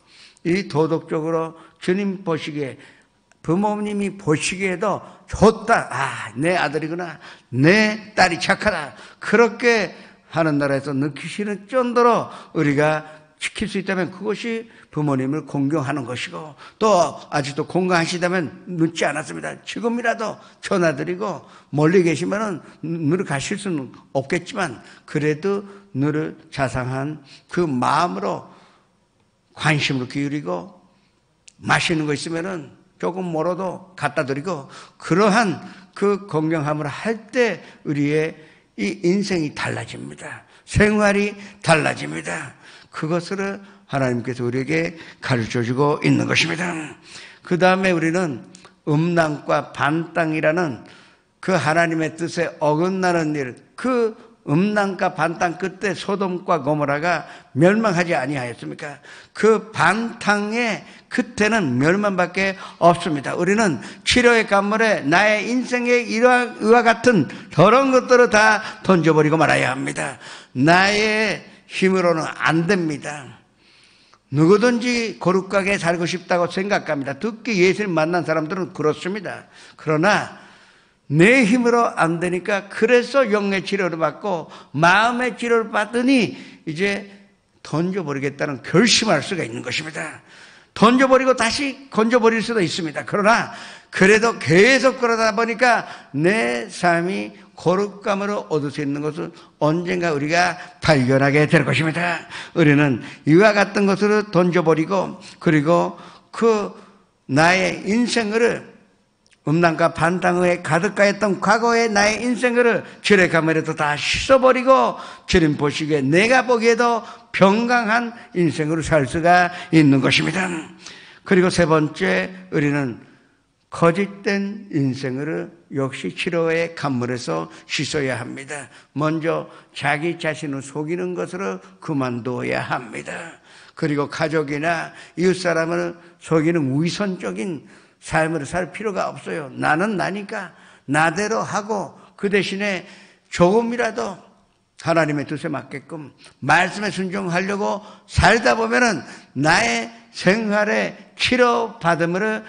이 도덕적으로 주님 보시기에, 부모님이 보시기에도 좋다, 내 아들이구나, 내 딸이 착하다, 그렇게 하는 나라에서 느끼시는 정도로 우리가 지킬 수 있다면 그것이 부모님을 공경하는 것이고, 또 아직도 건강하시다면 늦지 않았습니다. 지금이라도 전화드리고, 멀리 계시면은 늘 가실 수는 없겠지만 그래도 늘 자상한 그 마음으로 관심을 기울이고, 맛있는 거 있으면은 조금 멀어도 갖다 드리고, 그러한 그 건강함을 할 때 우리의 이 인생이 달라집니다. 생활이 달라집니다. 그것을 하나님께서 우리에게 가르쳐주고 있는 것입니다. 그 다음에 우리는 음란과 반땅이라는 그 하나님의 뜻에 어긋나는 일, 그 음란과 반땅 끝에 소돔과 고모라가 멸망하지 아니하였습니까? 그 반탕의 끝에는 멸망밖에 없습니다. 우리는 치료의 간물에 나의 인생의 이와 같은 저런 것들을 다 던져버리고 말아야 합니다. 나의 힘으로는 안 됩니다. 누구든지 거룩하게 살고 싶다고 생각합니다. 특히 예수님 만난 사람들은 그렇습니다. 그러나 내 힘으로 안 되니까, 그래서 영의 치료를 받고 마음의 치료를 받으니 이제 던져버리겠다는 결심할 수가 있는 것입니다. 던져버리고 다시 건져버릴 수도 있습니다. 그러나 그래도 계속 그러다 보니까 내 삶이 거룩감으로 얻을 수 있는 것을 언젠가 우리가 발견하게 될 것입니다. 우리는 이와 같은 것을 던져버리고, 그리고 그 나의 인생을, 음란과 반탕에 가득하였던 과거의 나의 인생을 주의 가면에도 다 씻어버리고 주님 보시기에 내가 보기에도 평강한 인생으로 살 수가 있는 것입니다. 그리고 세 번째, 우리는 거짓된 인생을 역시 치료의 간물에서 씻어야 합니다. 먼저 자기 자신을 속이는 것으로 그만둬야 합니다. 그리고 가족이나 이웃사람을 속이는 위선적인 삶을 살 필요가 없어요. 나는 나니까 나대로 하고, 그 대신에 조금이라도 하나님의 뜻에 맞게끔 말씀에 순종하려고 살다 보면은 나의 생활의 치료받음을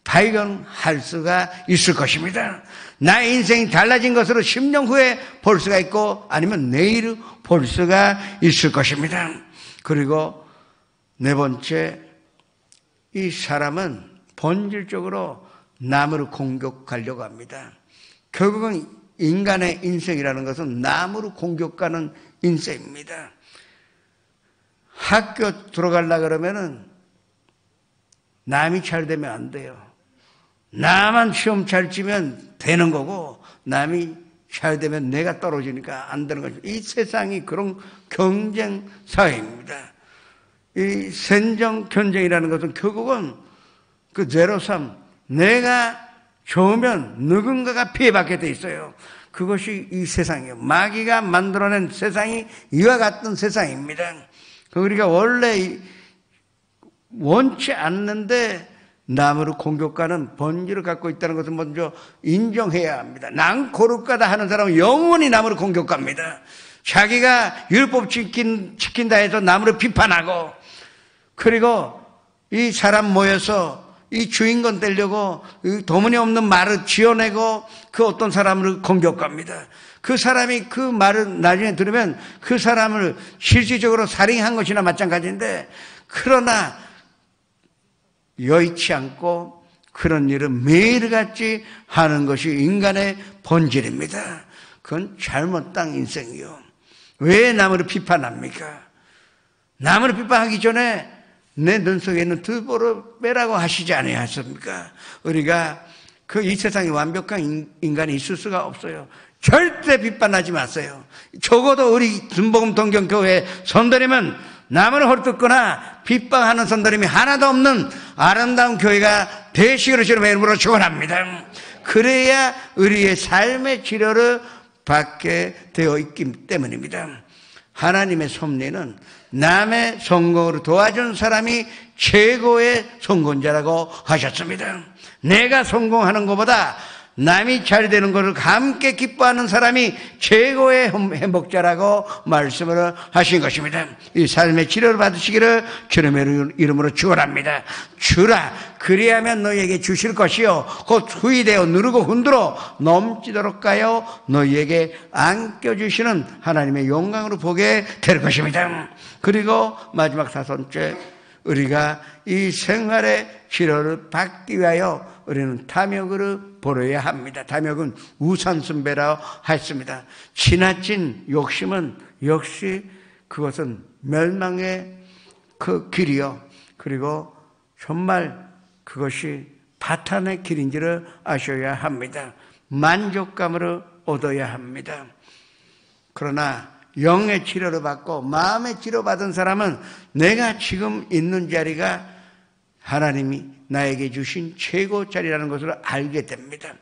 발견할 수가 있을 것입니다. 나의 인생이 달라진 것으로 10년 후에 볼 수가 있고, 아니면 내일 볼 수가 있을 것입니다. 그리고 네 번째, 이 사람은 본질적으로 남을 공격하려고 합니다. 결국은 인간의 인생이라는 것은 남을 공격하는 인생입니다. 학교 들어가려고 그러면은 남이 잘 되면 안 돼요. 나만 시험 잘 치면 되는 거고, 남이 잘 되면 내가 떨어지니까 안 되는 거죠. 이 세상이 그런 경쟁 사회입니다. 이 sen정 경쟁이라는 것은 결국은 그 제로삼, 내가 좋으면 누군가가 피해받게 돼 있어요. 그것이 이 세상이에요. 마귀가 만들어낸 세상이 이와 같은 세상입니다. 우리가 원래 원치 않는데 남으로 공격하는 본질을 갖고 있다는 것을 먼저 인정해야 합니다. 난 거룩하다 하는 사람은 영원히 남으로 공격합니다. 자기가 율법 지킨다 해서 남으로 비판하고, 그리고 이 사람 모여서 이 주인공 되려고 도무니없는 말을 지어내고 그 어떤 사람을 공격합니다. 그 사람이 그 말을 나중에 들으면 그 사람을 실질적으로 살인한 것이나 마찬가지인데, 그러나 여의치 않고 그런 일을 매일같이 하는 것이 인간의 본질입니다. 그건 잘못된 인생이요. 왜 남을 비판합니까? 남을 비판하기 전에 내 눈 속에 있는 두보를 빼라고 하시지 않으셨습니까? 우리가 이 세상에 완벽한 인간이 있을 수가 없어요. 절대 비판하지 마세요. 적어도 우리 준복음 동경교회 선도님은 남을 헐뜯거나 비판하는 선도님이 하나도 없는 아름다운 교회가 되시기를 주님의 이름으로 축원합니다. 그래야 우리의 삶의 치료를 받게 되어 있기 때문입니다. 하나님의 섭리는 남의 성공을 도와준 사람이 최고의 성공자라고 하셨습니다. 내가 성공하는 것보다 남이 잘 되는 것을 함께 기뻐하는 사람이 최고의 행복자라고 말씀을 하신 것입니다. 이 삶의 치료를 받으시기를 주님의 이름으로 축원합니다. 주라, 그리하면 너희에게 주실 것이요 곧 후이되어 누르고 흔들어 넘치도록 가요 너희에게 안겨주시는 하나님의 영광으로 보게 될 것입니다. 그리고 마지막 4번째, 우리가 이 생활의 치료를 받기 위하여 우리는 탐욕을 버려야 합니다. 탐욕은 우상숭배라고 했습니다. 지나친 욕심은 역시 그것은 멸망의 그 길이요. 그리고 정말 그것이 파탄의 길인지를 아셔야 합니다. 만족감을 얻어야 합니다. 그러나 영의 치료를 받고 마음의 치료받은 사람은 내가 지금 있는 자리가 하나님이 나에게 주신 최고 자리라는 것을 알게 됩니다.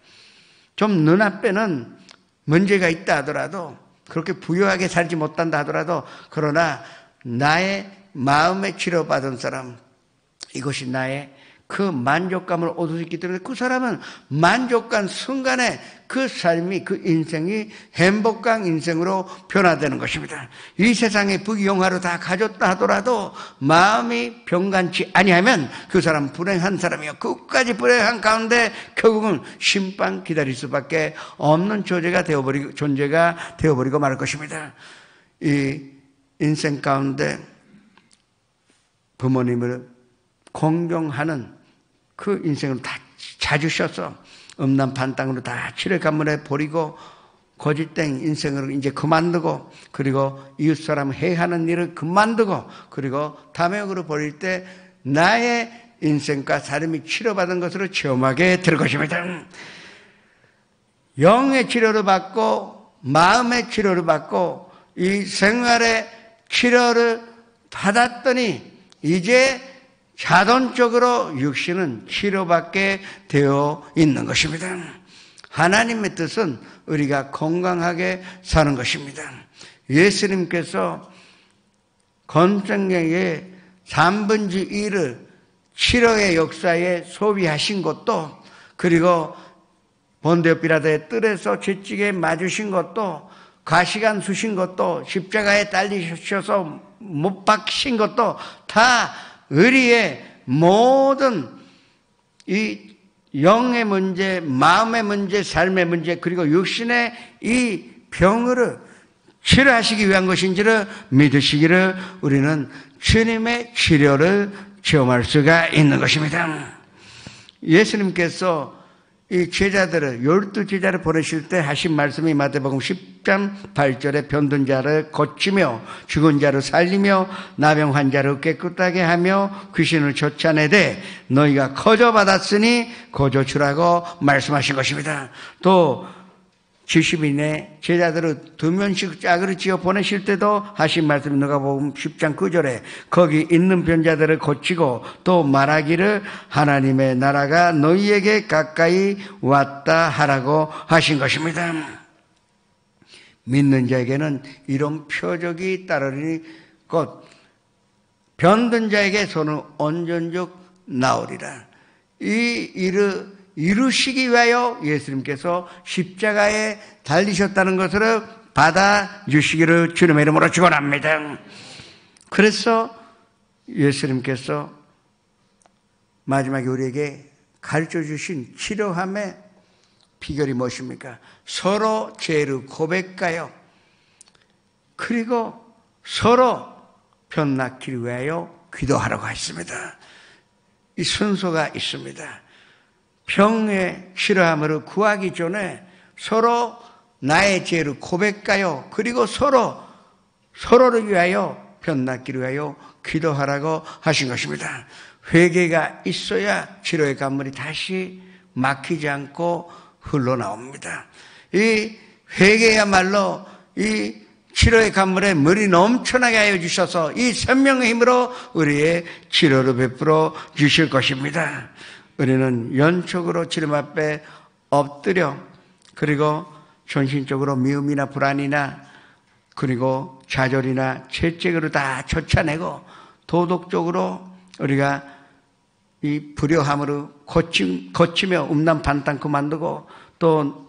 좀 눈앞에는 문제가 있다 하더라도, 그렇게 부유하게 살지 못한다 하더라도, 그러나 나의 마음의 치료받은 사람, 이것이 나의 그 만족감을 얻을 수 있기 때문에 그 사람은 만족감 순간에 그 삶이, 그 인생이 행복한 인생으로 변화되는 것입니다. 이 세상에 부귀영화로 다 가졌다 하더라도 마음이 평안치 아니하면 그 사람 불행한 사람이요. 끝까지 불행한 가운데 결국은 심판 기다릴 수밖에 없는 존재가 되어버리고 말 것입니다. 이 인생 가운데 부모님을 공경하는 그 인생을 다 자주셔서 음란판땅으로 다 칠흑 가문에 버리고 거짓된 인생을 이제 그만두고, 그리고 이웃사람 해하는 일을 그만두고, 그리고 탐욕으로 버릴 때 나의 인생과 삶이 치료받은 것으로 체험하게 될 것입니다. 영의 치료를 받고 마음의 치료를 받고 이 생활의 치료를 받았더니 이제 자동적으로 육신은 치료받게 되어 있는 것입니다. 하나님의 뜻은 우리가 건강하게 사는 것입니다. 예수님께서 건생애의 3분의 1을 치료의 역사에 소비하신 것도, 그리고 본디오 빌라도의 뜰에서 채찍에 맞으신 것도, 가시관 수신 것도, 십자가에 달리셔서 못 박힌 것도 다 우리의 모든 이 영의 문제, 마음의 문제, 삶의 문제, 그리고 육신의 이 병을 치료하시기 위한 것인지를 믿으시기를 우리는 주님의 치료를 체험할 수가 있는 것입니다. 예수님께서 이 제자들을, 12제자를 보내실 때 하신 말씀이 마태복음 10장 8절에 병든 자를 고치며 죽은 자를 살리며 나병 환자를 깨끗하게 하며 귀신을 쫓아내되 너희가 거저받았으니 거저 주라고 말씀하신 것입니다. 또 70인의 제자들을 2명씩 짝을 지어 보내실 때도 하신 말씀이 누가복음 10장 9절에 거기 있는 병자들을 고치고 또 말하기를 하나님의 나라가 너희에게 가까이 왔다 하라고 하신 것입니다. 믿는 자에게는 이런 표적이 따르니 곧 병든 자에게 손을 얹은즉 나으리라. 이 일을 이루시기 위하여 예수님께서 십자가에 달리셨다는 것을 받아주시기를 주님의 이름으로 축원합니다. 그래서 예수님께서 마지막에 우리에게 가르쳐 주신 치료함의 비결이 무엇입니까? 서로 죄를 고백하여 그리고 서로 변낫기를 위하여 기도하라고 했습니다. 이 순서가 있습니다. 병의 치료함을 구하기 전에 서로 나의 죄를 고백하여 그리고 서로를 위하여 변낫기를 위하여 기도하라고 하신 것입니다. 회개가 있어야 치료의 간물이 다시 막히지 않고 흘러나옵니다. 이 회개야말로 이 치료의 간물에 물이 넘쳐나게 하여 주셔서 이 생명의 힘으로 우리의 치료를 베풀어 주실 것입니다. 우리는 연촉으로 주님 앞에 엎드려 그리고 전신적으로 미움이나 불안이나 그리고 좌절이나 채찍으로 다 쫓아내고 도덕적으로 우리가 이 불효함으로 거치며 음란반탕 그만두고 또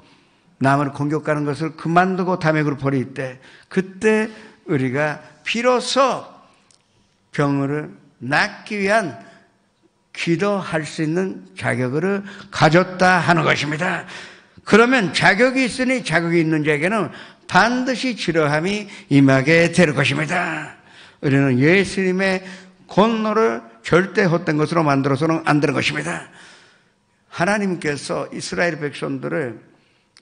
남을 공격하는 것을 그만두고 담액으로 버릴 때 그때 우리가 비로소 병을 낫기 위한 기도할 수 있는 자격을 가졌다 하는 것입니다. 그러면 자격이 있으니 자격이 있는 자에게는 반드시 치료함이 임하게 될 것입니다. 우리는 예수님의 권노를 절대 헛된 것으로 만들어서는 안 되는 것입니다. 하나님께서 이스라엘 백성들을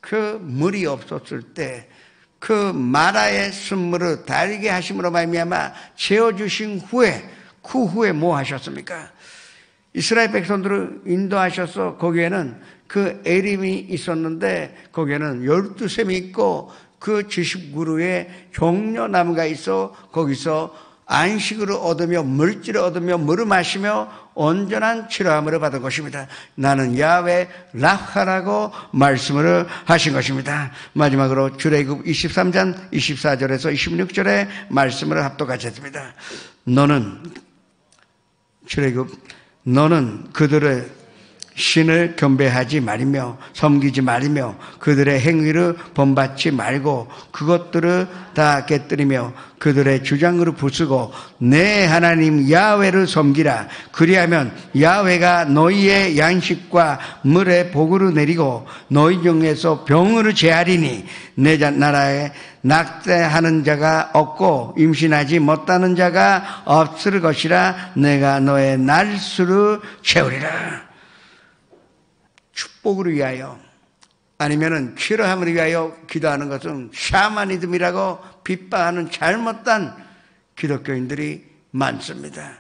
그 물이 없었을 때 그 마라의 순물을 달게 하심으로 말미암아 재워주신 후에 그 후에 뭐 하셨습니까? 이스라엘 백성들을 인도하셔서 거기에는 그 에림이 있었는데 거기에는 12샘이 있고 그 70그루에 종려나무가 있어 거기서 안식을 얻으며 물질을 얻으며 물을 마시며 온전한 치료함을 받은 것입니다. 나는 야훼 라파라고 말씀을 하신 것입니다. 마지막으로 출애굽 23장 24절에서 26절의 말씀을 합독하시 했습니다. 너는 그들의 신을 경배하지 말이며 섬기지 말이며 그들의 행위를 본받지 말고 그것들을 다 깨뜨리며 그들의 주장으로 부수고 내 하나님 야훼를 섬기라. 그리하면 야훼가 너희의 양식과 물에 복을 내리고 너희 중에서 병을 제하리니 내 나라에 낙태하는 자가 없고 임신하지 못하는 자가 없을 것이라. 내가 너의 날수를 채우리라. 축복을 위하여 아니면은 치료함을 위하여 기도하는 것은 샤머니즘이라고 빗방하는 잘못된 기독교인들이 많습니다.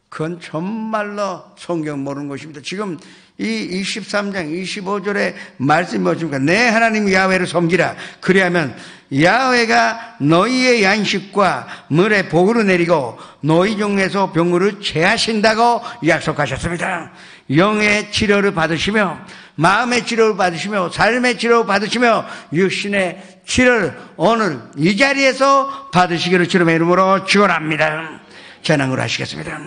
그건 정말로 성경 모르는 것입니다. 지금 이 23장 25절의 말씀이 무엇입니까? 내 하나님 야훼를 섬기라. 그리하면 야훼가 너희의 양식과 물에 복을 내리고 너희 중에서 병을 제하신다고 약속하셨습니다. 영의 치료를 받으시며 마음의 치료를 받으시며 삶의 치료를 받으시며 육신의 치료를 오늘 이 자리에서 받으시기를 주님의 이름으로 축원합니다. 찬양을 하시겠습니다.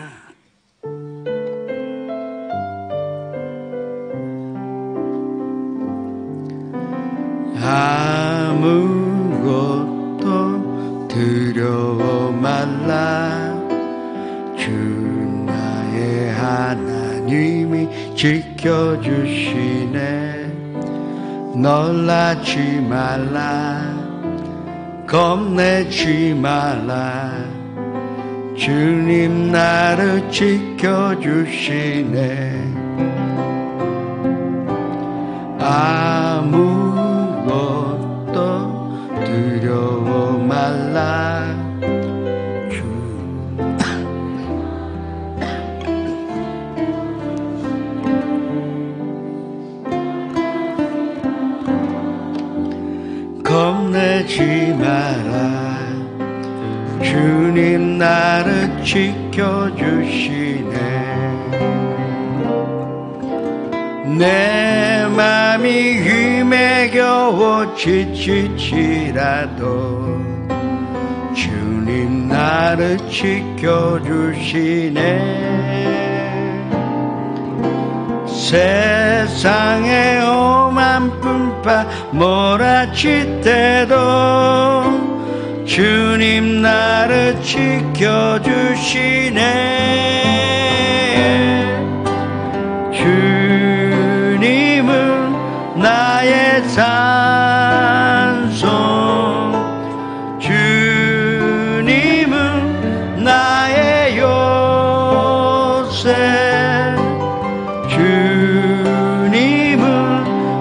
아무것도 두려워 말라. 주 나의 하나님이 지켜주시네. 놀라지 말라. 겁내지 말라. 주님 나를 지켜주시네. 아무것도 두려워 말라. 겁내지 마라. 주님 나를 지켜주시네. 내 맘이 힘에 겨워 지칠지라도 주님 주님 나를 지켜주시네. 세상에 오만 분파 몰아칠 때도 주님 나를 지켜주시네. 주님은 나의 산소, 주님은 나의 요새, 주님은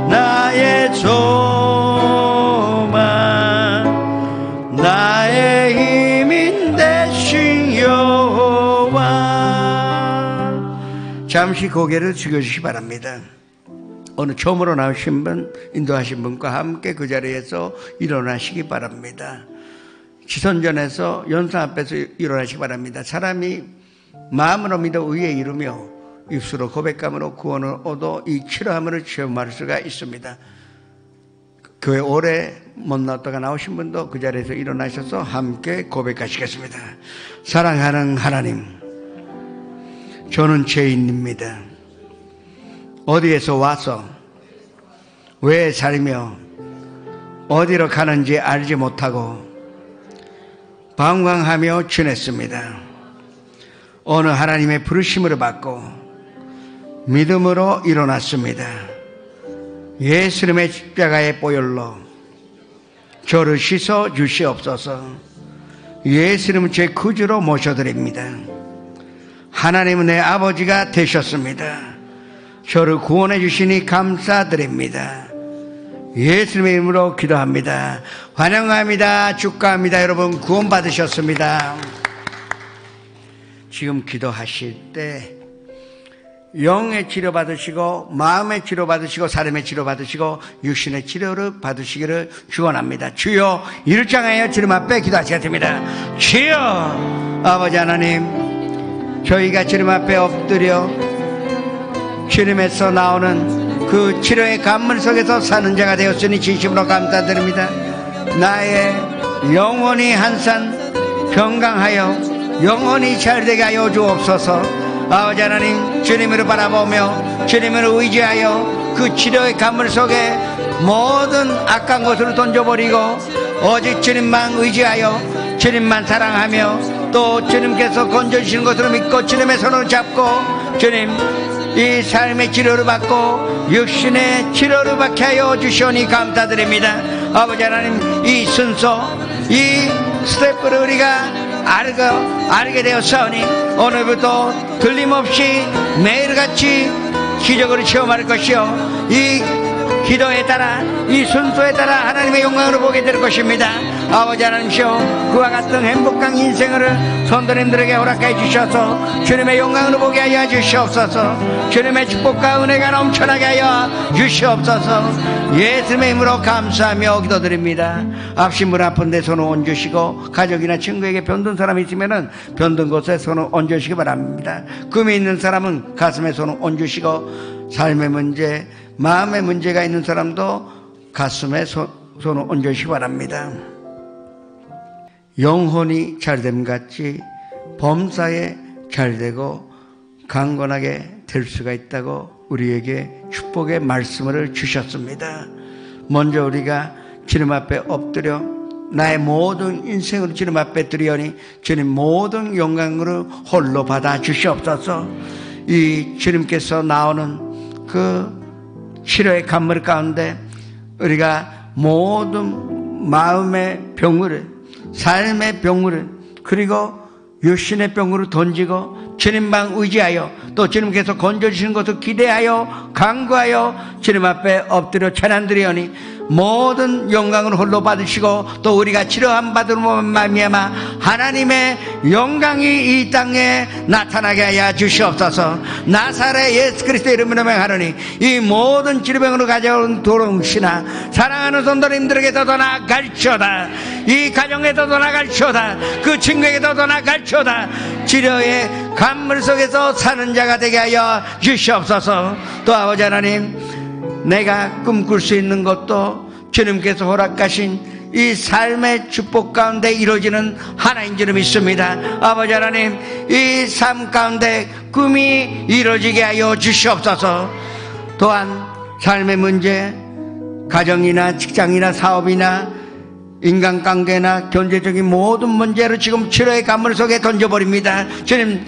나의 소망, 나의 힘인 되신 여호와. 잠시 고개를 숙여주시기 바랍니다. 오늘 처음으로 나오신 분, 인도하신 분과 함께 그 자리에서 일어나시기 바랍니다. 지선전에서 연상 앞에서 일어나시기 바랍니다. 사람이 마음으로 믿어 의에 이르며 입술로 고백함으로 구원을 얻어 이 치료함을 체험할 수가 있습니다. 교회 오래 못 나왔다가 나오신 분도 그 자리에서 일어나셔서 함께 고백하시겠습니다. 사랑하는 하나님, 저는 죄인입니다. 어디에서 와서 왜 살며 어디로 가는지 알지 못하고 방황하며 지냈습니다. 오늘 하나님의 부르심을 받고 믿음으로 일어났습니다. 예수님의 십자가의 보혈로 저를 씻어 주시옵소서. 예수님은 제 구주로 모셔드립니다. 하나님은 내 아버지가 되셨습니다. 저를 구원해 주시니 감사드립니다. 예수님의 이름으로 기도합니다. 환영합니다. 축하합니다. 여러분 구원 받으셨습니다. 지금 기도하실 때 영의 치료 받으시고 마음의 치료 받으시고 삶의 치료 받으시고 육신의 치료를 받으시기를 축원합니다. 주여 이를 향하여 주님 앞에 기도하시겠습니다. 주여 아버지 하나님, 저희가 주님 앞에 엎드려 주님에서 나오는 그 치료의 감물 속에서 사는 자가 되었으니 진심으로 감사드립니다. 나의 영혼이 한산 건강하여 영혼이 잘되게 하여 주옵소서. 아버지 하나님, 주님을 바라보며 주님을 의지하여 그 치료의 감물 속에 모든 악한 것을 던져버리고 오직 주님만 의지하여 주님만 사랑하며 또 주님께서 건져주시는 것을 믿고 주님의 손을 잡고 주님 이 삶의 치료를 받고 육신의 치료를 받게 하여 주시오니 감사드립니다. 아버지 하나님, 이 순서 이 스텝을 우리가 알게 되었사오니 오늘부터 틀림없이 매일같이 기적을 체험할 것이요 이 기도에 따라 이 순서에 따라 하나님의 영광을 보게 될 것입니다. 아버지 하나님이시여, 그와 같은 행복한 인생을 성도님들에게 허락해 주셔서 주님의 영광을 보게 하여 주시옵소서. 주님의 축복과 은혜가 넘쳐나게 하여 주시옵소서. 예수님의 이름으로 감사하며 기도드립니다. 앞신분 아픈데 손을 얹으시고 가족이나 친구에게 병든 사람이 있으면 병든 곳에 손을 얹으시기 바랍니다. 금이 있는 사람은 가슴에 손을 얹으시고 삶의 문제, 마음의 문제가 있는 사람도 가슴에 손을 얹으시기 바랍니다. 영혼이 잘됨 같이 범사에 잘되고 강건하게 될 수가 있다고 우리에게 축복의 말씀을 주셨습니다. 먼저 우리가 주님 앞에 엎드려 나의 모든 인생을 주님 앞에 드리오니 주님 모든 영광으로 홀로 받아 주시옵소서. 이 주님께서 나오는 그 치료의 감물 가운데 우리가 모든 마음의 병을, 삶의 병을, 그리고 육신의 병으로 던지고 주님만 의지하여 또 주님께서 건져주시는 것을 기대하여 간구하여 주님 앞에 엎드려 찬양드리오니 모든 영광을 홀로 받으시고 또 우리가 치료함 받음으로 말미암아 하나님의 영광이 이 땅에 나타나게 하여 주시옵소서. 나사렛 예수 그리스도의 이름으로 명하노니 이 모든 질병으로 가져온 도롱시나 사랑하는 성도님들에게도 더 나아갈지어다. 이 가정에도 더 나아갈지어다. 그 친구에게도 더 나아갈지어다. 치료의 감물 속에서 사는 자가 되게 하여 주시옵소서. 또 아버지 하나님, 내가 꿈꿀 수 있는 것도 주님께서 허락하신 이 삶의 축복 가운데 이루어지는 하나인 줄 믿습니다. 아버지 하나님, 이 삶 가운데 꿈이 이루어지게 하여 주시옵소서. 또한 삶의 문제, 가정이나 직장이나 사업이나 인간관계나 경제적인 모든 문제를 지금 치료의 가물 속에 던져버립니다. 주님,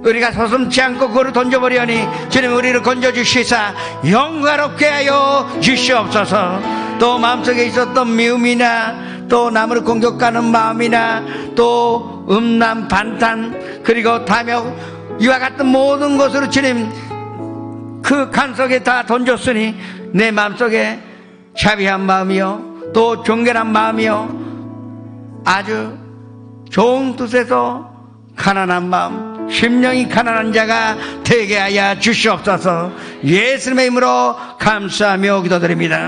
우리가 서슴지 않고 그를 던져버리니 주님, 우리를 건져주시사 영광롭게 하여 주시옵소서. 또 마음속에 있었던 미움이나 또 남을 공격하는 마음이나 또 음란 반탄 그리고 탐욕 이와 같은 모든 것으로 주님 그 간 속에 다 던졌으니 내 마음속에 자비한 마음이요 또 존경한 마음이요 아주 좋은 뜻에서 가난한 마음, 심령이 가난한 자가 되게 하여 주시옵소서. 예수님의 이름으로 감사하며 기도드립니다.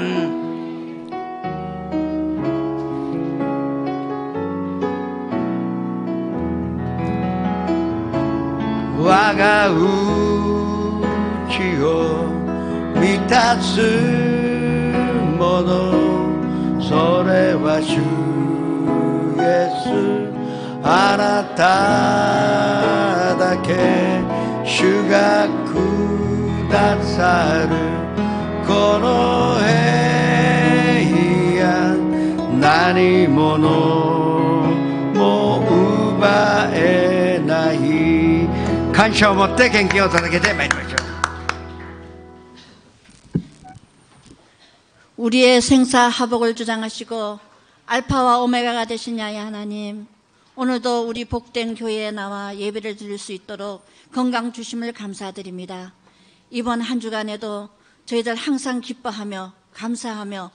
화가 우치고 미탔을 모두 소래와 주 예수 아나타다케 슈가 쿠다사르 코노헤이안 나니모노 모우바에나히 간쇼 못대 갱기 오사다게 되마이죠. 우리의 생사화복을 주장하시고 알파와 오메가가 되신 야훼 하나님, 오늘도 우리 복된 교회에 나와 예배를 드릴 수 있도록 건강 주심을 감사드립니다. 이번 한 주간에도 저희들 항상 기뻐하며 감사하며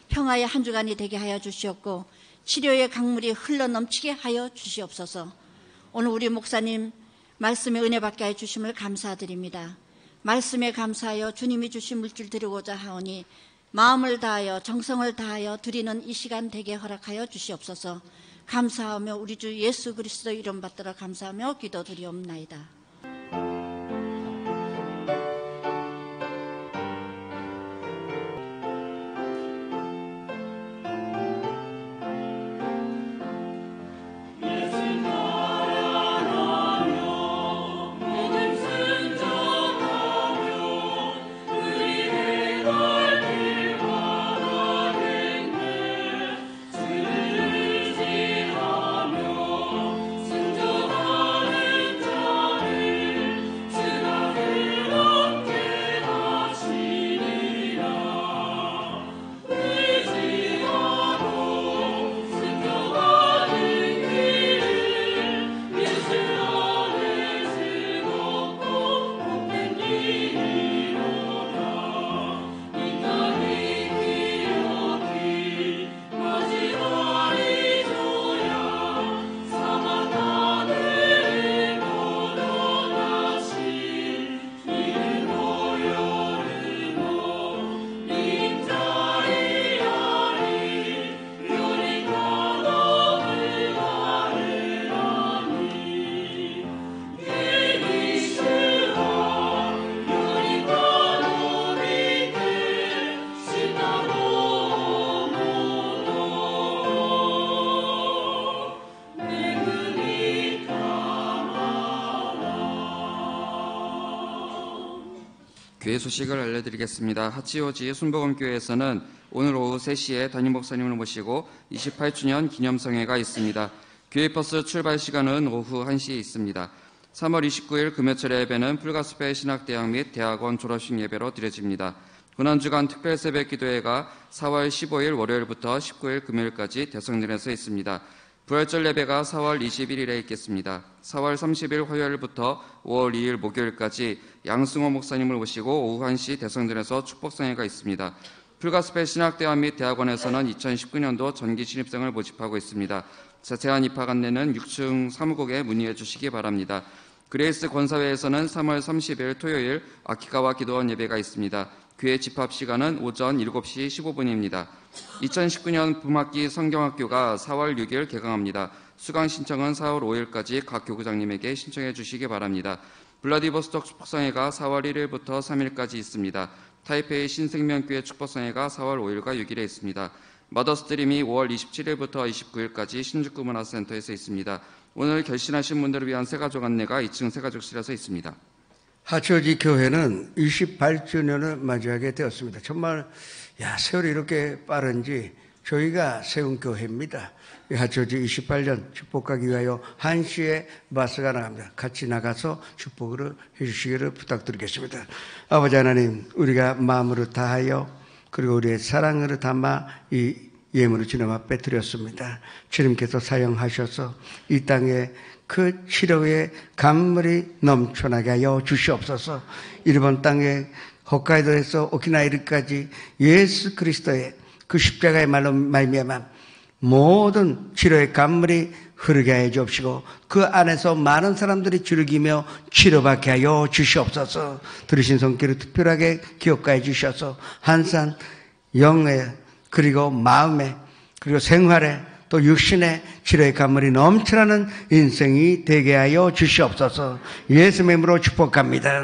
평화의 한 주간이 되게 하여 주시옵고 치료의 강물이 흘러넘치게 하여 주시옵소서. 오늘 우리 목사님 말씀에 은혜 받게 해 주심을 감사드립니다. 말씀에 감사하여 주님이 주신 물질 드리고자 하오니 마음을 다하여 정성을 다하여 드리는 이 시간 되게 허락하여 주시옵소서. 감사하며 우리 주 예수 그리스도 이름 받들어 감사하며 기도드리옵나이다. 교회 소식을 알려드리겠습니다. 하치오지 순복음교회에서는 오늘 오후 3시에 담임 목사님을 모시고 28주년 기념성회가 있습니다. 교회 버스 출발 시간은 오후 1시에 있습니다. 3월 29일 금요철 예배는 풀가스펠 신학대학 및 대학원 졸업식 예배로 드려집니다. 고난주간 특별 새벽 기도회가 4월 15일 월요일부터 19일 금요일까지 대성전에서 있습니다. 부활절 예배가 4월 21일에 있겠습니다. 4월 30일 화요일부터 5월 2일 목요일까지 양승호 목사님을 모시고 오후 1시 대성전에서 축복성회가 있습니다. 풀가스펠 신학대학 및 대학원에서는 2019년도 전기 신입생을 모집하고 있습니다. 자세한 입학 안내는 6층 사무국에 문의해 주시기 바랍니다. 그레이스 권사회에서는 3월 30일 토요일 아키가와 기도원 예배가 있습니다. 교회 집합 시간은 오전 7시 15분입니다. 2019년 봄학기 성경학교가 4월 6일 개강합니다. 수강 신청은 4월 5일까지 각 교구장님에게 신청해 주시기 바랍니다. 블라디보스톡 축복성회가 4월 1일부터 3일까지 있습니다. 타이페이 신생명교회 축복성회가 4월 5일과 6일에 있습니다. 머더스트림이 5월 27일부터 29일까지 신주쿠 문화센터에서 있습니다. 오늘 결신하신 분들을 위한 새가족 안내가 2층 새가족실에서 있습니다. 하치오지 교회는 28주년을 맞이하게 되었습니다. 정말 세월이 이렇게 빠른지 저희가 세운 교회입니다. 하치오지 28년 축복하기 위하여 1시에 바스가 나갑니다. 같이 나가서 축복을 해주시기를 부탁드리겠습니다. 아버지 하나님, 우리가 마음으로 다하여 그리고 우리의 사랑으로 담아 이 예물을 주님 앞에 드렸습니다. 주님께서 사용하셔서 이 땅에 그 치료의 감물이 넘쳐나게 하여 주시옵소서. 일본 땅에 홋카이도에서 오키나와까지 예수 그리스도의 그 십자가의 말로 말미암아 모든 치료의 감물이 흐르게 하여 주옵시고 그 안에서 많은 사람들이 즐기며 치료받게 하여 주시옵소서. 들으신 손길을 특별하게 기억하여 주셔서 항상 영에 그리고 마음에 그리고 생활에 또 육신의 치료의 감물이 넘쳐나는 인생이 되게 하여 주시옵소서. 예수의 이름으로 축복합니다.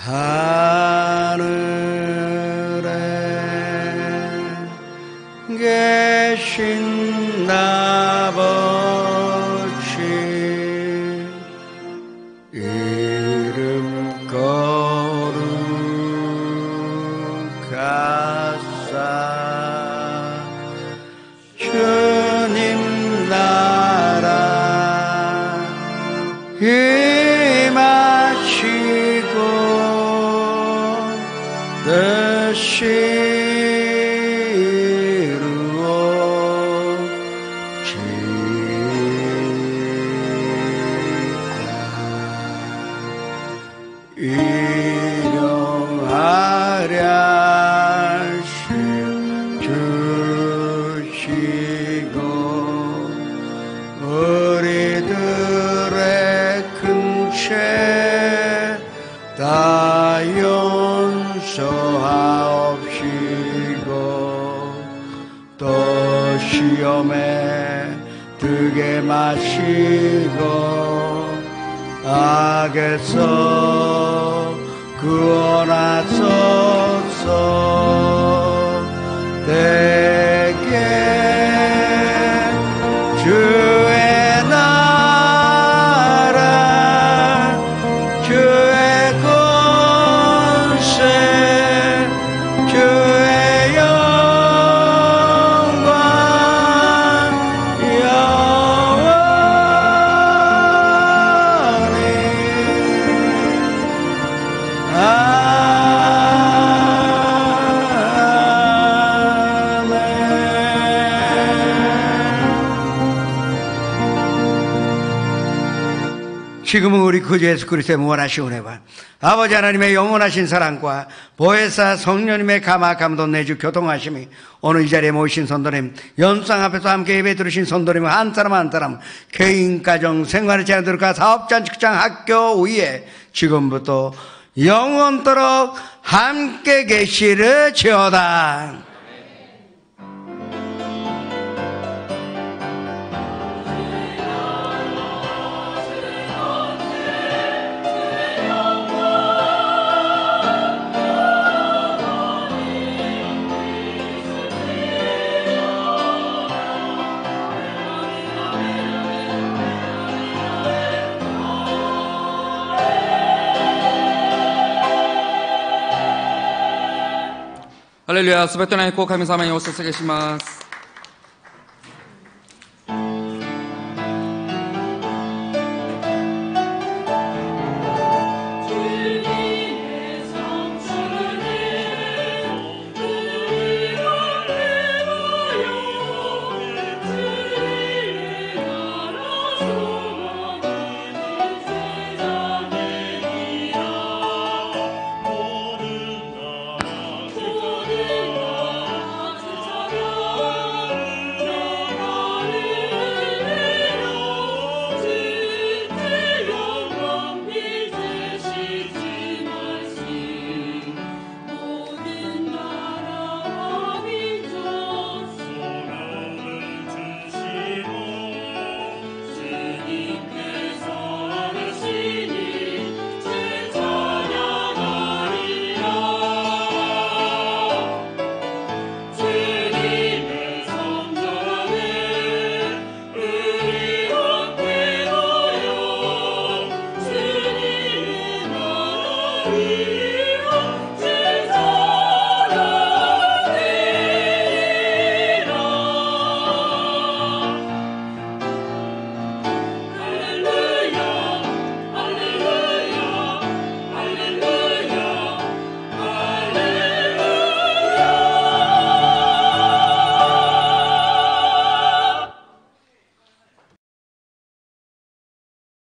하늘에 계신 아버지 이름 거룩하사 주님 나라 임하시고 뜻이 시험에 들게 마시고 악에서 구원하소서. 대개 주의 나라 주의 권세 주의 영광 영원히 지금은 우리 구주 예수 그리스도의 무한하신 은혜와 아버지 하나님의 영원하신 사랑과 보혜사 성령님의 감화감동 내주 교통하심이 오늘 이 자리에 모이신 성도님, 연상 앞에서 함께 예배 들으신 성도님 한 사람 한 사람 개인, 가정, 생활의 제한들과 사업장, 직장, 학교 위에 지금부터 영원토록 함께 계시르지어다. 할렐루야. すべての栄光神様にお捧げします。